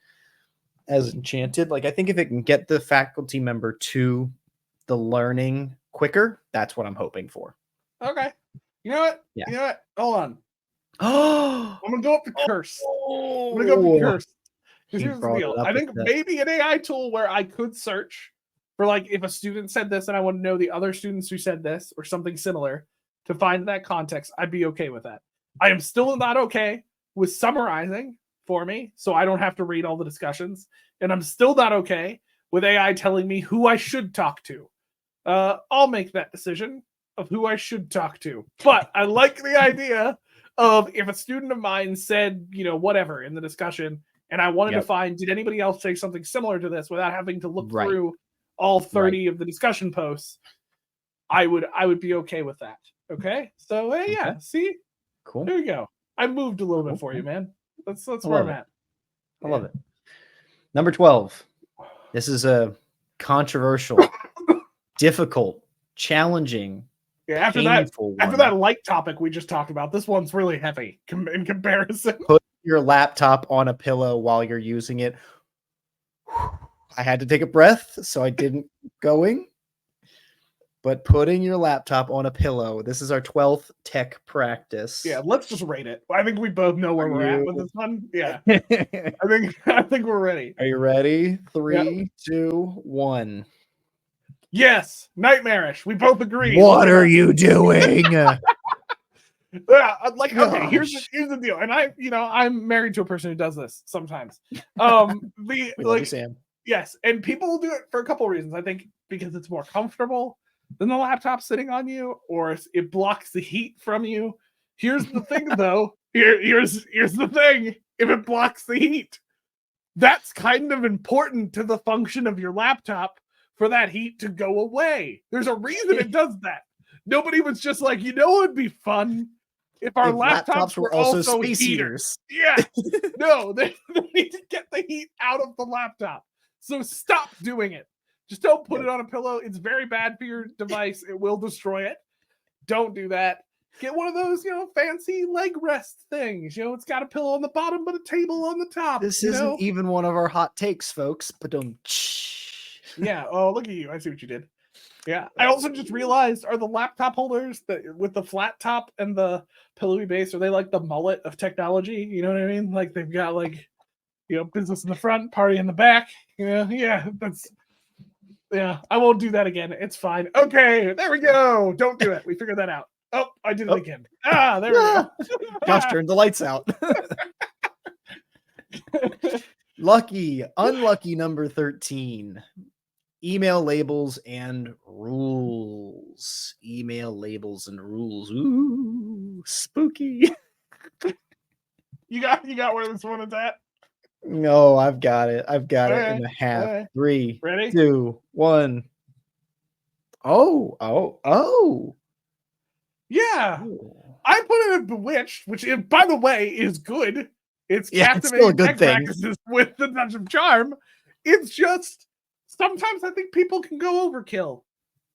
as enchanted. Like, I think if it can get the faculty member to the learning quicker, that's what I'm hoping for. Okay. You know what? Yeah. You know what? Hold on. I'm gonna go up the curse. Because here's the deal. I think maybe an AI tool where I could search for, like, if a student said this and I want to know the other students who said this or something similar to find that context, I'd be okay with that. I am still not okay with summarizing for me, so I don't have to read all the discussions. And I'm still not okay with AI telling me who I should talk to. I'll make that decision of who I should talk to. But I like the idea of, if a student of mine said, whatever in the discussion, and I wanted to find, did anybody else say something similar to this without having to look through all 30 of the discussion posts, I would be okay with that. Okay. So yeah, see, cool. There you go. I moved a little bit for you, man. That's where I'm at. I love it. Number 12. This is a controversial, difficult, challenging, after that light topic we just talked about, this one's really heavy in comparison. Put your laptop on a pillow while you're using it. I had to take a breath, so I didn't keep going. But putting your laptop on a pillow, this is our 12th tech practice. Yeah, let's just rate it. I think we both know where we're at with this one. Yeah. I think we're ready. Are you ready? 3, 2, 1. Yes, nightmarish. We both agree. What are you doing? Yeah, okay, here's the deal. And I'm married to a person who does this sometimes. We love you, Sam. Yes, and people will do it for a couple of reasons. I think because it's more comfortable than the laptop sitting on you, or it blocks the heat from you. Here's the thing, though. Here's the thing. If it blocks the heat, that's kind of important to the function of your laptop for that heat to go away. There's a reason it does that. Nobody was just like, you know, it'd be fun if our laptops were also space heaters. Yeah. No, they need to get the heat out of the laptop. So stop doing it. Just don't put it on a pillow. It's very bad for your device. It will destroy it. Don't do that. Get one of those, you know, fancy leg rest things. You know, it's got a pillow on the bottom, but a table on the top. This isn't even one of our hot takes, folks. But yeah. Oh, look at you. I see what you did. Yeah. I also just realized, are the laptop holders that with the flat top and the pillowy base, are they like the mullet of technology? You know what I mean? Like they've got like, you know, business in the front, party in the back. You know, yeah, I won't do that again. It's fine. Okay, there we go. Don't do it. We figured that out. Oh, I did it again. There we go. Josh turned the lights out. Unlucky number 13. Email labels and rules. Email labels and rules. Ooh, spooky. You got where this one is at? No, I've got it. I've got it in a half. Okay. 3, ready? 2, 1. Oh. Yeah. Ooh. I put it in Bewitched, which, by the way, is good. It's captivating it's good thing with the touch of charm. It's just sometimes I think people can go overkill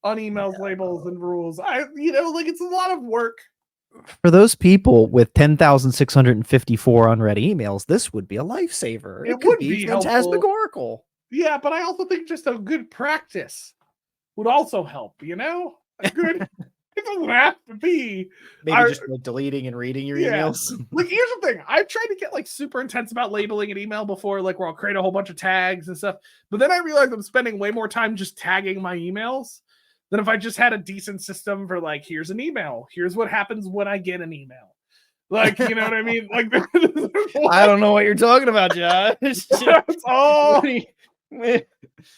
on emails, labels, and rules. It's a lot of work. For those people with 10,654 unread emails, this would be a lifesaver. It would be phantasmagorical. Yeah, but I also think just a good practice would also help, you know? A good... It doesn't have to be. Maybe just like deleting and reading your emails. Like, here's the thing. I've tried to get like super intense about labeling an email before, like where I'll create a whole bunch of tags and stuff. But then I realized I'm spending way more time just tagging my emails than if I just had a decent system for like, here's an email. Here's what happens when I get an email. Like, you know what I mean? Like, I don't know what you're talking about, Josh. That's all.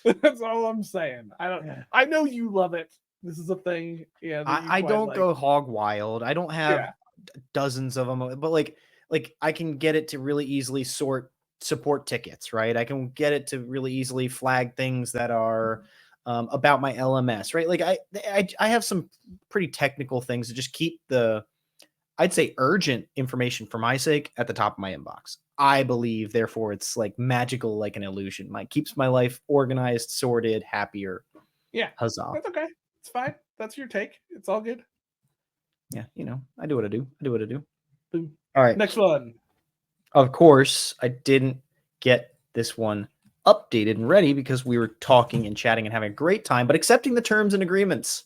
That's all I'm saying. I know you love it. This is a thing. Yeah, I don't go hog wild. I don't have dozens of them, but like I can get it to really easily sort support tickets, right? I can get it to really easily flag things that are about my LMS, right? Like I have some pretty technical things to just keep I'd say urgent information for my sake at the top of my inbox. I believe, therefore, it's like magical, like an illusion. Keeps my life organized, sorted, happier. Yeah, huzzah. That's okay. It's fine. That's your take. It's all good. Yeah, I do what I do. Boom. All right. Next one. Of course, I didn't get this one updated and ready because we were talking and chatting and having a great time, but accepting the terms and agreements,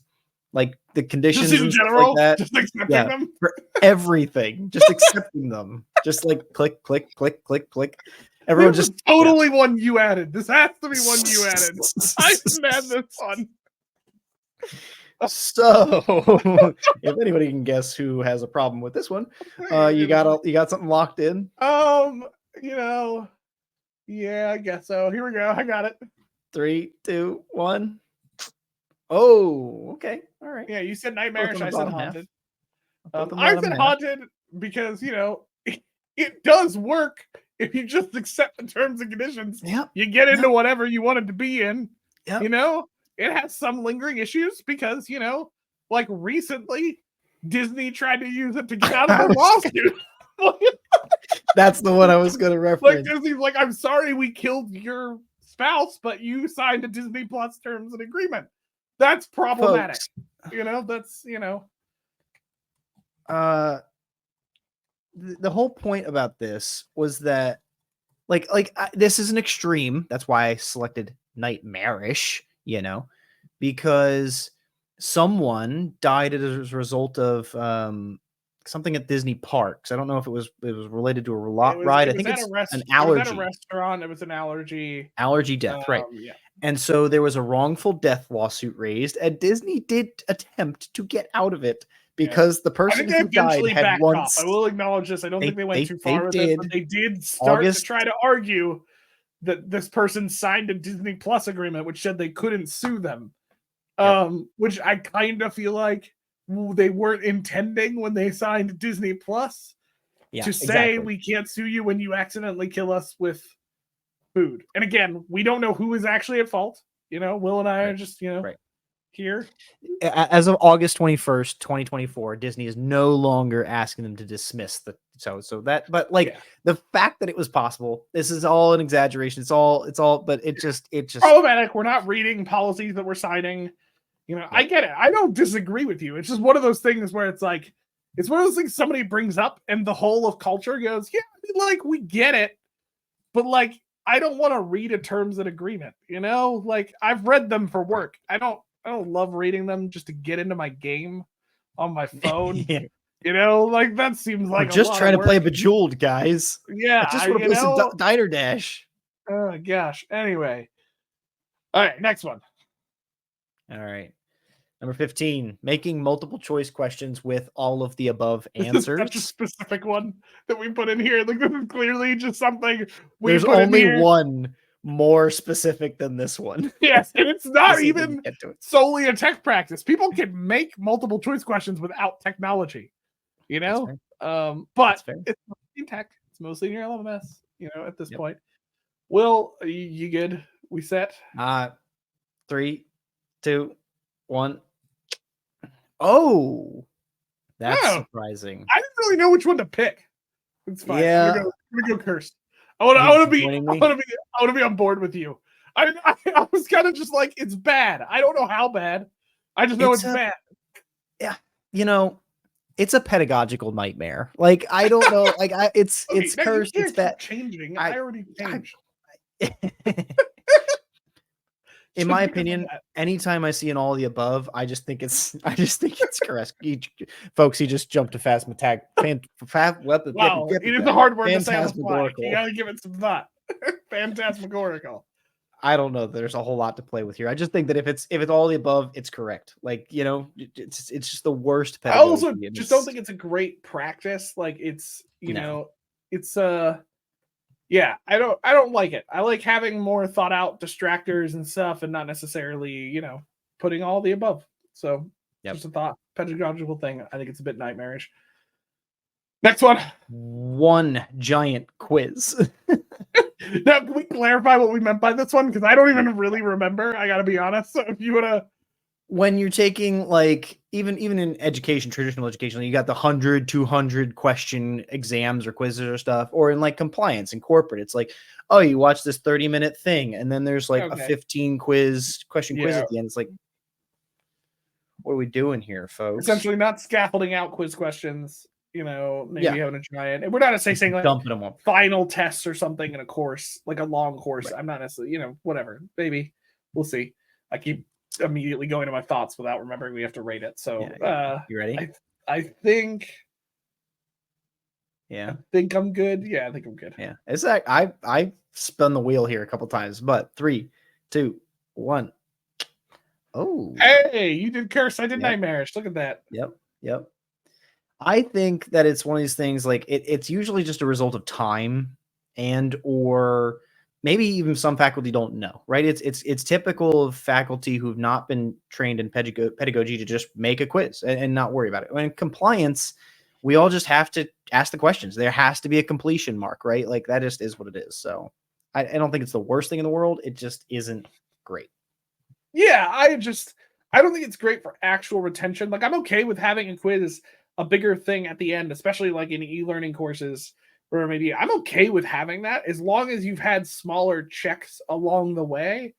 like the conditions just in and general, stuff like that. Just accepting them for everything. Just accepting them. Just like click, click, click, click, click. Everyone just totally one you added. This has to be one you added. I didn't add this one. So if anybody can guess who has a problem with this one, you got something locked in? Yeah, I guess so. Here we go. I got it. 3, 2, 1. Oh, okay. All right. Yeah, you said nightmarish. I said haunted. I said haunted because it does work if you just accept the terms and conditions. Yeah. You get into whatever you wanted to be in. Yeah. It has some lingering issues because, like recently Disney tried to use it to get out of their lawsuit. That's the one I was going to reference. Like Disney's like, I'm sorry we killed your spouse, but you signed a Disney Plus terms and agreement. That's problematic. Folks, the whole point about this was that this is an extreme. That's why I selected nightmarish, because someone died as a result of something at Disney parks. I don't know if it was related to a ride. I think it's an allergy. It was at a restaurant. It was an allergy death, right? Yeah. And so there was a wrongful death lawsuit raised, and Disney did attempt to get out of it because the person who died had once. I will acknowledge this. I don't think they went too far with it, but they did start to try to argue that this person signed a Disney Plus agreement, which said they couldn't sue them. Which I kind of feel like they weren't intending when they signed Disney Plus to say we can't sue you when you accidentally kill us with food. And again, we don't know who is actually at fault. Will and I are just, Right. here. As of August 21st, 2024, Disney is no longer asking them to dismiss the the fact that it was possible, this is all an exaggeration. It's all, but it just problematic. We're not reading policies that we're signing. I get it. I don't disagree with you. It's just one of those things where it's like, it's one of those things somebody brings up and the whole of culture goes, yeah, like we get it, but like, I don't want to read a terms and agreement, like I've read them for work. I don't love reading them just to get into my game on my phone. Like that seems like we're just trying to play Bejeweled, guys. Yeah, I just want to play some Diner Dash. Oh gosh. Anyway, all right, next one. All right, number 15, making multiple choice questions with all of the above answers. That's a specific one that we put in here. Like this is clearly just something there's only one more specific than this one. Yes, and it's not even solely a tech practice. People can make multiple choice questions without technology, but it's mostly tech. It's mostly in your LMS, at this point. Will, you good? We set? 3, 2, 1. Oh, that's surprising. I didn't really know which one to pick. It's fine. Yeah. I'm gonna go cursed. I want to be on board with you. I was kind of just like, it's bad. I don't know how bad. I just know it's bad. Yeah, it's a pedagogical nightmare. Like I don't know. Like it's cursed. It's bad. Changing. I already changed. In my opinion, anytime I see an all of the above, I just think it's correct. Folks, he just jumped to phasmatag. Wow, it is a hard word to say on the fly. You gotta give it some thought. Phantasmagorical. I don't know. There's a whole lot to play with here. I just think that if it's all the above, it's correct. Like it's just the worst. I also just don't think it's a great practice. Like it's it's yeah, I don't like it. I like having more thought out distractors and stuff and not necessarily, putting all the above. So just a thought, pedagogical thing. I think it's a bit nightmarish. Next one. One giant quiz. Now, can we clarify what we meant by this one? Because I don't even really remember. I got to be honest. So if you want to. When you're taking like even in education, traditional education, you got the 100, 200 question exams or quizzes or stuff, or in like compliance and corporate, it's like, oh, you watch this 30-minute thing, and then there's like a 15 question quiz at the end. It's like, what are we doing here, folks? Essentially, not scaffolding out quiz questions. Maybe having a giant. And we're not saying like dumping them up. Final tests or something in a course, like a long course. Right. I'm not necessarily, whatever. Maybe we'll see. I keep immediately going to my thoughts without remembering we have to rate it. So you ready? I think I think I'm good. Yeah, I think I'm good. Yeah. It's like I spun the wheel here a couple times, but 3, 2, 1. Oh. Hey, you did curse. I did nightmarish. Look at that. Yep. I think that it's one of these things like it's usually just a result of time and or maybe even some faculty don't know, right? It's typical of faculty who've not been trained in pedagogy to just make a quiz and not worry about it. When compliance, we all just have to ask the questions. There has to be a completion mark, right? Like that just is what it is. So I don't think it's the worst thing in the world. It just isn't great. Yeah, I don't think it's great for actual retention. Like I'm okay with having a quiz a bigger thing at the end, especially like in e-learning courses. Or maybe I'm okay with having that as long as you've had smaller checks along the way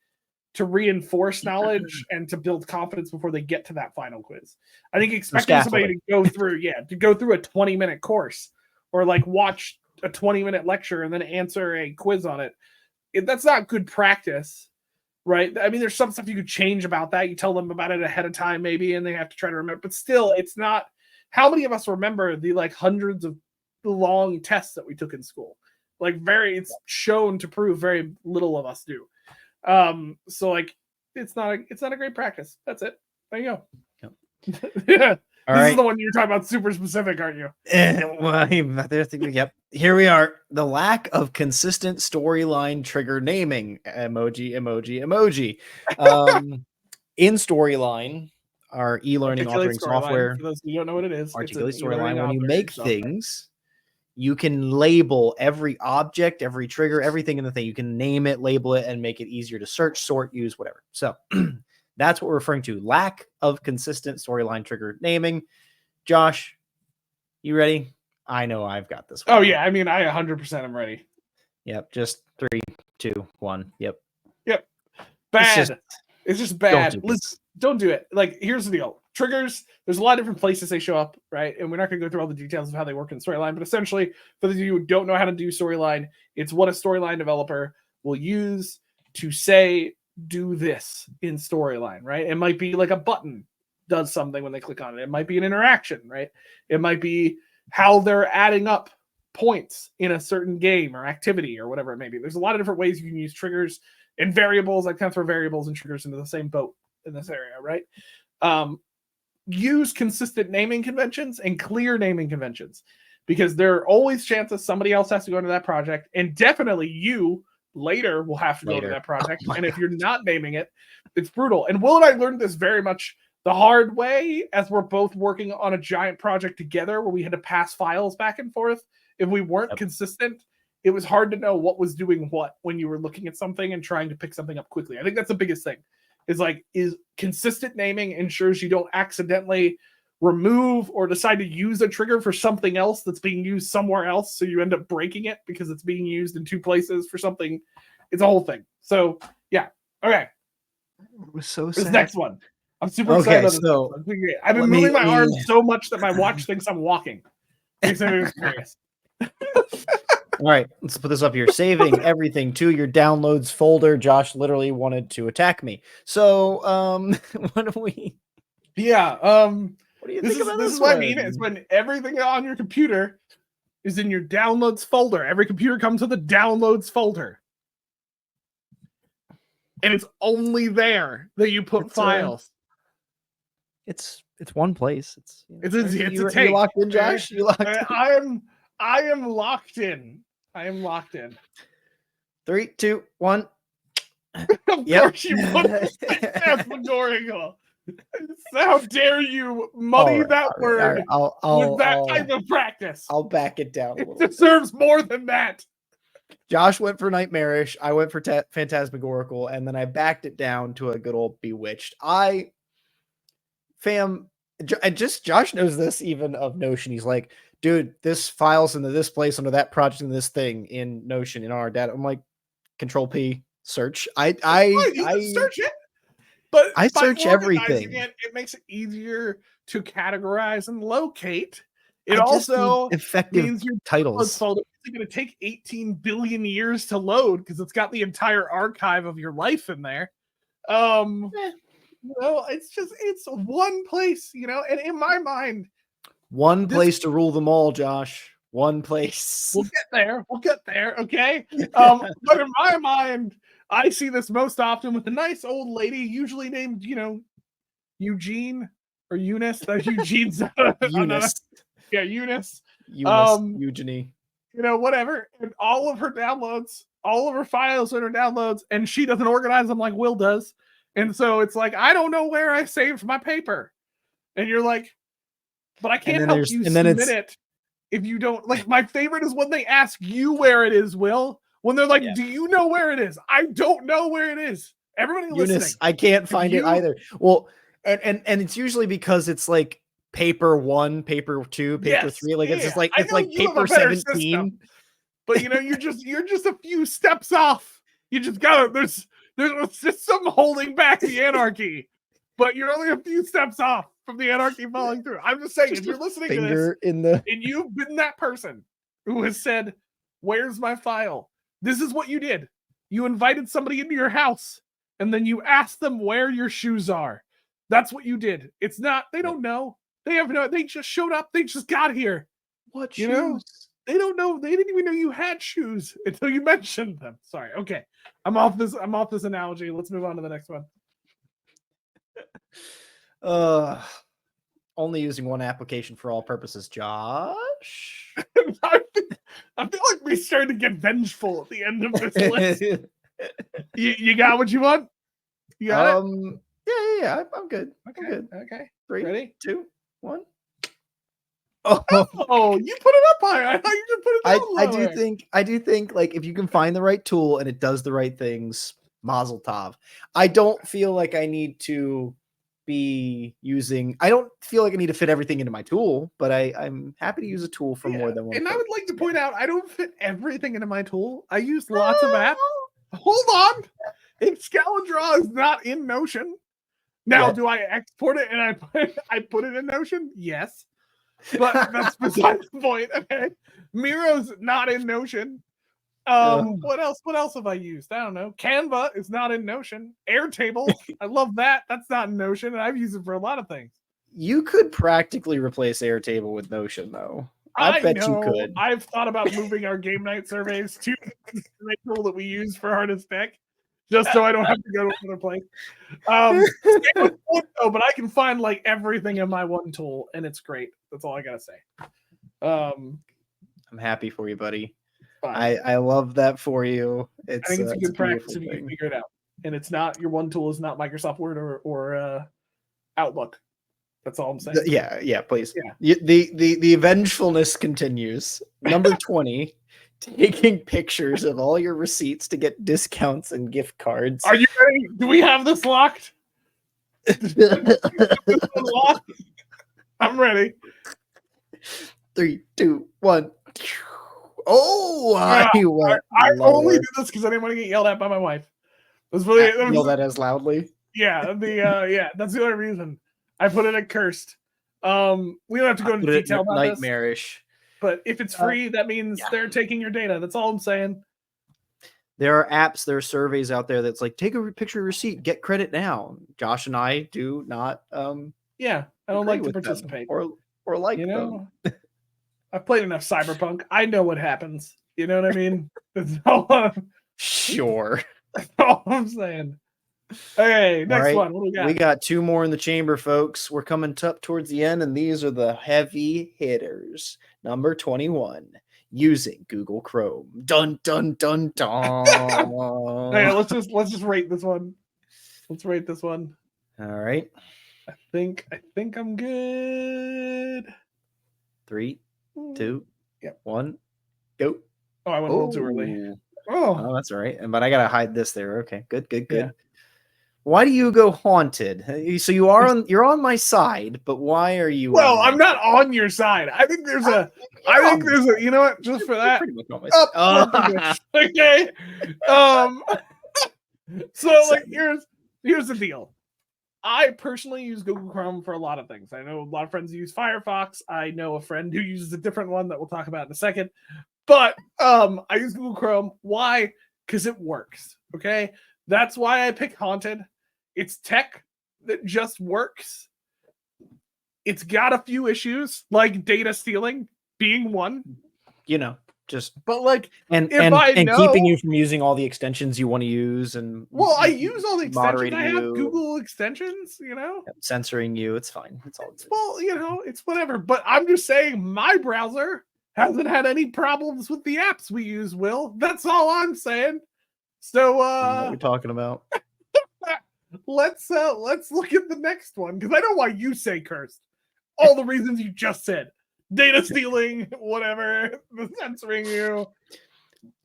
to reinforce knowledge and to build confidence before they get to that final quiz. I think expecting somebody to go through a 20-minute course or like watch a 20-minute lecture and then answer a quiz on it, that's not good practice, right? I mean, there's some stuff you could change about that. You tell them about it ahead of time maybe, and they have to try to remember. But still, it's not. How many of us remember the like hundreds of long tests that we took in school? Like it's shown to prove very little of us do. So like it's not a great practice. That's it. There you go. Yeah. This is the one you're talking about, super specific, aren't you? Yep. Here we are. The lack of consistent storyline trigger naming. Emoji. In Storyline, our e-learning authoring software. For those who don't know what it is, Articulate Storyline. When you make things, you can label every object, every trigger, everything in the thing. You can name it, label it, and make it easier to search, sort, use, whatever. So That's what we're referring to. Lack of consistent storyline trigger naming. Josh, you ready? I know I've got this one. Oh yeah, I mean, I 100% am ready. Yep, just 3, 2, 1. Yep. Bad. It's just bad. Don't do it. Like, here's the deal. Triggers, there's a lot of different places they show up, right? And we're not going to go through all the details of how they work in storyline, but essentially, for those of you who don't know how to do storyline, it's what a storyline developer will use to say, do this in storyline, right? It might be like a button does something when they click on it. It might be an interaction, right? It might be how they're adding up points in a certain game or activity or whatever it may be. There's a lot of different ways you can use triggers and variables. I kind of throw variables and triggers into the same boat in this area, right? Use consistent naming conventions and clear naming conventions, because there are always chances somebody else has to go into that project, and definitely you later will have to go to that project. And if you're not naming it, it's brutal. And Will and I learned this very much the hard way as we're both working on a giant project together where we had to pass files back and forth. If we weren't consistent, it was hard to know what was doing what when you were looking at something and trying to pick something up quickly. I think that's the biggest thing. Is consistent naming ensures you don't accidentally remove or decide to use a trigger for something else that's being used somewhere else, so you end up breaking it because it's being used in 2 places for something. It's a whole thing. So yeah, okay. It was so this sad. Next one. I'm super excited about this. So I've been moving my arms so much that my watch thinks I'm walking. All right, let's put this up here. Saving everything to your downloads folder. Josh literally wanted to attack me. So, what do we? Yeah. What do you think about this? This is what I mean. It's when everything on your computer is in your downloads folder. Every computer comes with a downloads folder, and it's only there that you put files. It's one place. It's a tape. You locked in, Josh? You locked in? I am locked in. 3, 2, 1. Of course you put phantasmagorical. How dare you muddy that word with that type of practice? I'll back it down. It deserves more than that. Josh went for nightmarish. I went for phantasmagorical, and then I backed it down to a good old bewitched. Josh knows this even of Notion. He's like, dude, this file's into this place under that project and this thing in Notion in our data. I'm like, Control P, search. I search it, but I search everything. It makes it easier to categorize and locate. It also effective means your titles. Folder is going to take 18 billion years to load because it's got the entire archive of your life in there. It's one place, and in my mind, one place to rule them all, Josh. One place. We'll get there. Okay. But in my mind, I see this most often with a nice old lady, usually named, Eugene or Eunice. That's Eugene's. Eunice. Yeah, Eunice. Eugenie. Whatever. And all of her downloads, all of her files are in her downloads, and she doesn't organize them like Will does. And so it's like, I don't know where I saved my paper. And you're like, but I can't help you submit it if you don't. Like, my favorite is when they ask you where it is, Will. When they're like, do you know where it is? I don't know where it is. Everybody listening. I can't find it either. Well, and it's usually because it's like paper 1, paper 2, paper 3. Like, it's just like, it's like paper 17. System, but you're just a few steps off. You just gotta, there's a system holding back the anarchy, but you're only a few steps off from the anarchy falling through. I'm just saying, if you're listening to this and you've been that person who has said, where's my file? This is what you did. You invited somebody into your house and then you asked them where your shoes are. That's what you did. It's not, they don't know. They just showed up. They just got here. What shoes? They don't know. They didn't even know you had shoes until you mentioned them. Sorry. Okay. I'm off this analogy. Let's move on to the next one. Only using one application for all purposes, Josh. I feel like we started to get vengeful at the end of this list. You got what you want? You got it? Yeah. I'm good. Okay. 3, ready? 2, 1. Oh, you put it up higher. I thought you could put it down lower. I do think like if you can find the right tool and it does the right things, Mazel tov. I don't feel like I need to I don't feel like I need to fit everything into my tool, but I'm happy to use a tool for more than one. And I would like to point out, I don't fit everything into my tool. I use lots of apps. Hold on. If Draw is not in Notion. Now, do I export it and I put it in Notion? Yes. But that's beside the point. Okay. Miro's not in Notion. What else? What else have I used? I don't know. Canva is not in Notion. Airtable, I love that. That's not in Notion, and I've used it for a lot of things. You could practically replace Airtable with Notion, though. I bet you could. I've thought about moving our game night surveys to the tool that we use for Hardest Tech, just so I don't have to go to another place. But I can find like everything in my one tool, and it's great. That's all I gotta say. I'm happy for you, buddy. I love that for you. I think it's a good practice if you can figure it out. And it's not, your one tool is not Microsoft Word or Outlook. That's all I'm saying. Yeah, please. Yeah. The vengefulness continues. Number 20, taking pictures of all your receipts to get discounts and gift cards. Are you ready? Do we have this locked? I'm ready. 3, 2, 1. Oh, I only did this because I didn't want to get yelled at by my wife. Yell that as loudly. Yeah, that's the only reason I put it at cursed. We don't have to go into detail about nightmarish. This, but if it's free, that means they're taking your data. That's all I'm saying. There are apps, there are surveys out there that's like, take a picture of receipt, get credit now. Josh and I do not. I don't like to participate or like them. I've played enough Cyberpunk. I know what happens. You know what I mean? That's all sure. That's all I'm saying. Okay, next one. What do we got? We got 2 more in the chamber, folks. We're coming up towards the end, and these are the heavy hitters. Number 21, using Google Chrome. Dun dun dun dun. Okay, let's just rate this one. Let's rate this one. All right. I think I'm good. 3, 2, 1, go. Oh, I went a little too early. Oh, that's all right. But I gotta hide this there. Okay, good. Yeah. Why do you go haunted? So you're on my side, but why are you? Well, I'm not on your side. I think there's a. You know what? Just for that. Pretty much on my side. Okay. So like, here's the deal. I personally use Google Chrome for a lot of things. I know a lot of friends who use Firefox. I know a friend who uses a different one that we'll talk about in a second. But I use Google Chrome. Why? Because it works. Okay. That's why I pick Haunted. It's tech that just works. It's got a few issues, like data stealing being one. But like, and keeping you from using all the extensions you want to use, and I use all the extensions. I have Google extensions. Censoring you. It's fine. It's all good. Well, it's whatever. But I'm just saying, my browser hasn't had any problems with the apps we use. Will, that's all I'm saying. So what we're talking about. Let's look at the next one, because I know why you say cursed. All the reasons you just said. Data stealing, whatever, censoring you.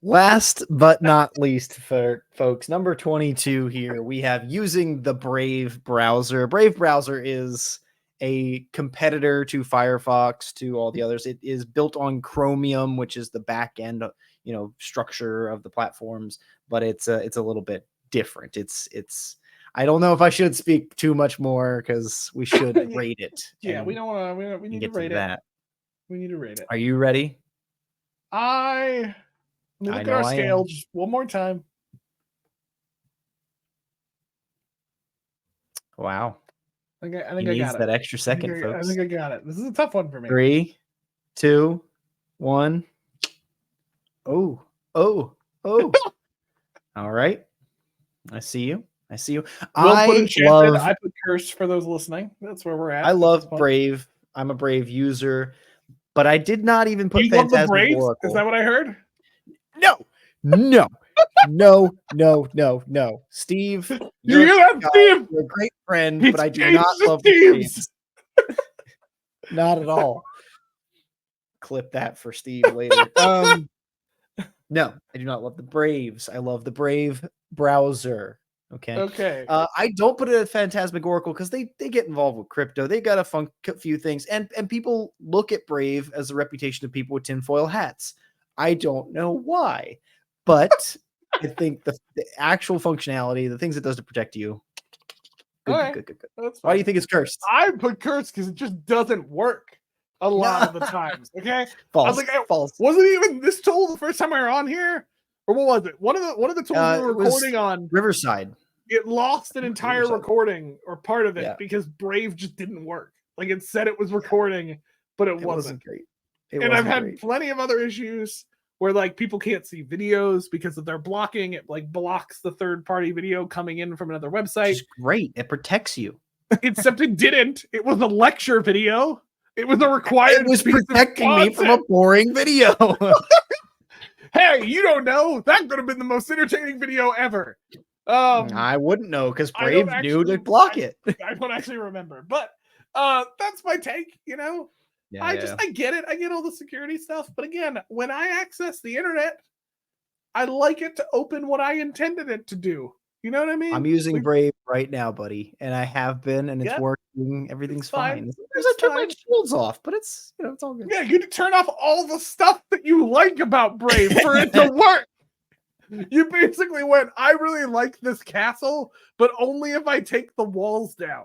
Last but not least, for folks, number 22 here, we have using the Brave browser. Brave browser is a competitor to Firefox, to all the others. It is built on Chromium, which is the back end, structure of the platforms, but it's a little bit different. It's I don't know if I should speak too much more, because we should rate it. Yeah, we don't want to. We need to rate it. We need to rate it. Are you ready? Let me look at our scale just one more time. Wow. I think I got it. That extra second, folks. I think I got it. This is a tough one for me. 3, 2, 1. Oh. All right. I see you. I put cursed for those listening. That's where we're at. I love Brave. I'm a Brave user, but I did not even put Phantasmagorical. Is that what I heard? No. Steve, you're a great friend, but I do not love the Braves. Not at all. Clip that for Steve later. No, I do not love the Braves. I love the Brave browser. Okay. Okay. I don't put it at Phantasmagorical because they get involved with crypto. They got a few things, and people look at Brave as a reputation of people with tinfoil hats. I don't know why, but I think the actual functionality, the things it does to protect you, good. Why do you think it's cursed? I put cursed because it just doesn't work a lot of the times. Okay. False. I was like, false. Wasn't even this tool the first time we were on here? Or what was it? One of the tools we were recording on Riverside. It lost an entire recording or part of it because Brave just didn't work. Like it said it was recording, but it wasn't great. And I've had plenty of other issues where like people can't see videos because of their blocking. It like blocks the third-party video coming in from another website. It's great. It protects you. Except it didn't. It was a lecture video. It was a required. It was protecting me from a boring video. Hey, you don't know. That could have been the most entertaining video ever. I wouldn't know because Brave knew to block it. I don't actually remember, but that's my take. You know, I get it. I get all the security stuff, but again, when I access the internet, I like it to open what I intended it to do. You know what I mean? I'm using Brave right now, buddy, and I have been, and it's working. Everything's fine. I turn my shields off, but it's it's all good. Yeah, you can turn off all the stuff that you like about Brave for it to work. You basically went, I really like this castle, but only if I take the walls down.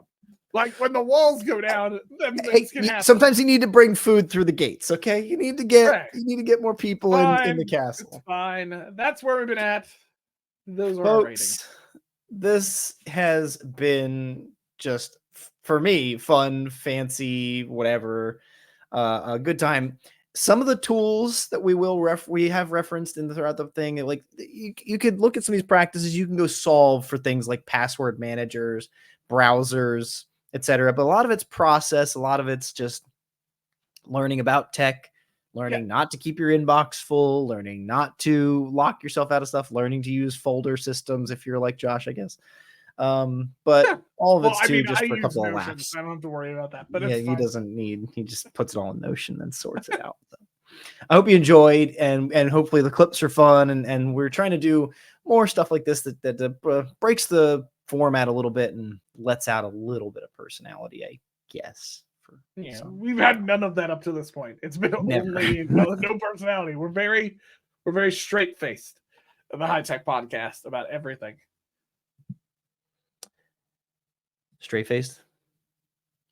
Like when the walls go down, then things can happen. Sometimes you need to bring food through the gates. Okay, you need to get more people in the castle. It's fine. That's where we've been at. Those are our ratings. This has been just for me fun, fancy, whatever, a good time. Some of the tools that we have referenced throughout the thing, like you could look at some of these practices. You can go solve for things like password managers, browsers, etc. But a lot of it's process. A lot of it's just learning about tech, learning not to keep your inbox full, learning not to lock yourself out of stuff, learning to use folder systems if you're like Josh, I guess. But all of it's just for a couple of laughs. I don't have to worry about that. But he doesn't need. He just puts it all in Notion and sorts it out. So. I hope you enjoyed, and hopefully the clips are fun. And we're trying to do more stuff like this that breaks the format a little bit and lets out a little bit of personality, I guess. We've had none of that up to this point. It's been only no personality. We're very straight faced in the Hitech Podcast about everything. Straight faced?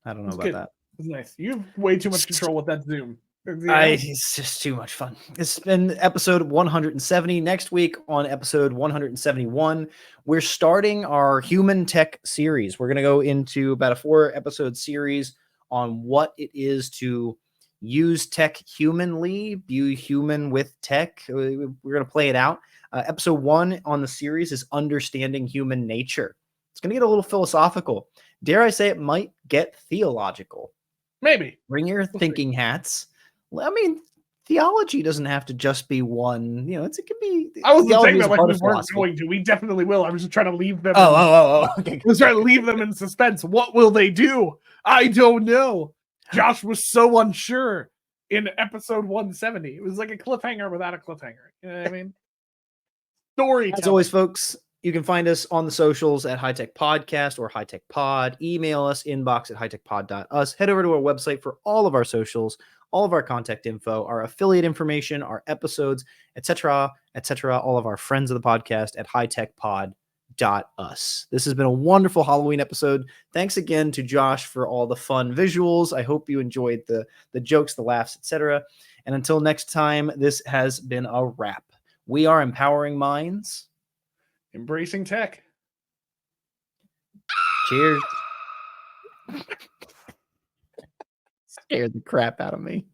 I don't know about that. It's nice. You have way too much control with that Zoom. It's just too much fun. It's been episode 170. Next week on episode 171, we're starting our human tech series. We're going to go into about a 4-episode series on what it is to use tech humanly, be human with tech. We're going to play it out. Episode 1 on the series is understanding human nature. It's going to get a little philosophical. Dare I say it might get theological. Maybe. Bring your thinking hats. I mean, theology doesn't have to just be one. It can be. I wasn't saying that like we weren't going to. We definitely will. I was just trying to leave them. Okay. I was trying to leave them in suspense. What will they do? I don't know. Josh was so unsure in episode 170. It was like a cliffhanger without a cliffhanger. You know what I mean? Story. As always, folks, you can find us on the socials at Hitech Podcast or Hitech Pod. Email us, inbox at hitechpod.us. Head over to our website for all of our socials, all of our contact info, our affiliate information, our episodes, etc., all of our friends of the podcast at hitechpod.us. This has been a wonderful Halloween episode. Thanks again to Josh for all the fun visuals. I hope you enjoyed the jokes, the laughs, etc. And until next time, this has been a wrap. We are empowering minds, embracing tech. Cheers. Scared the crap out of me.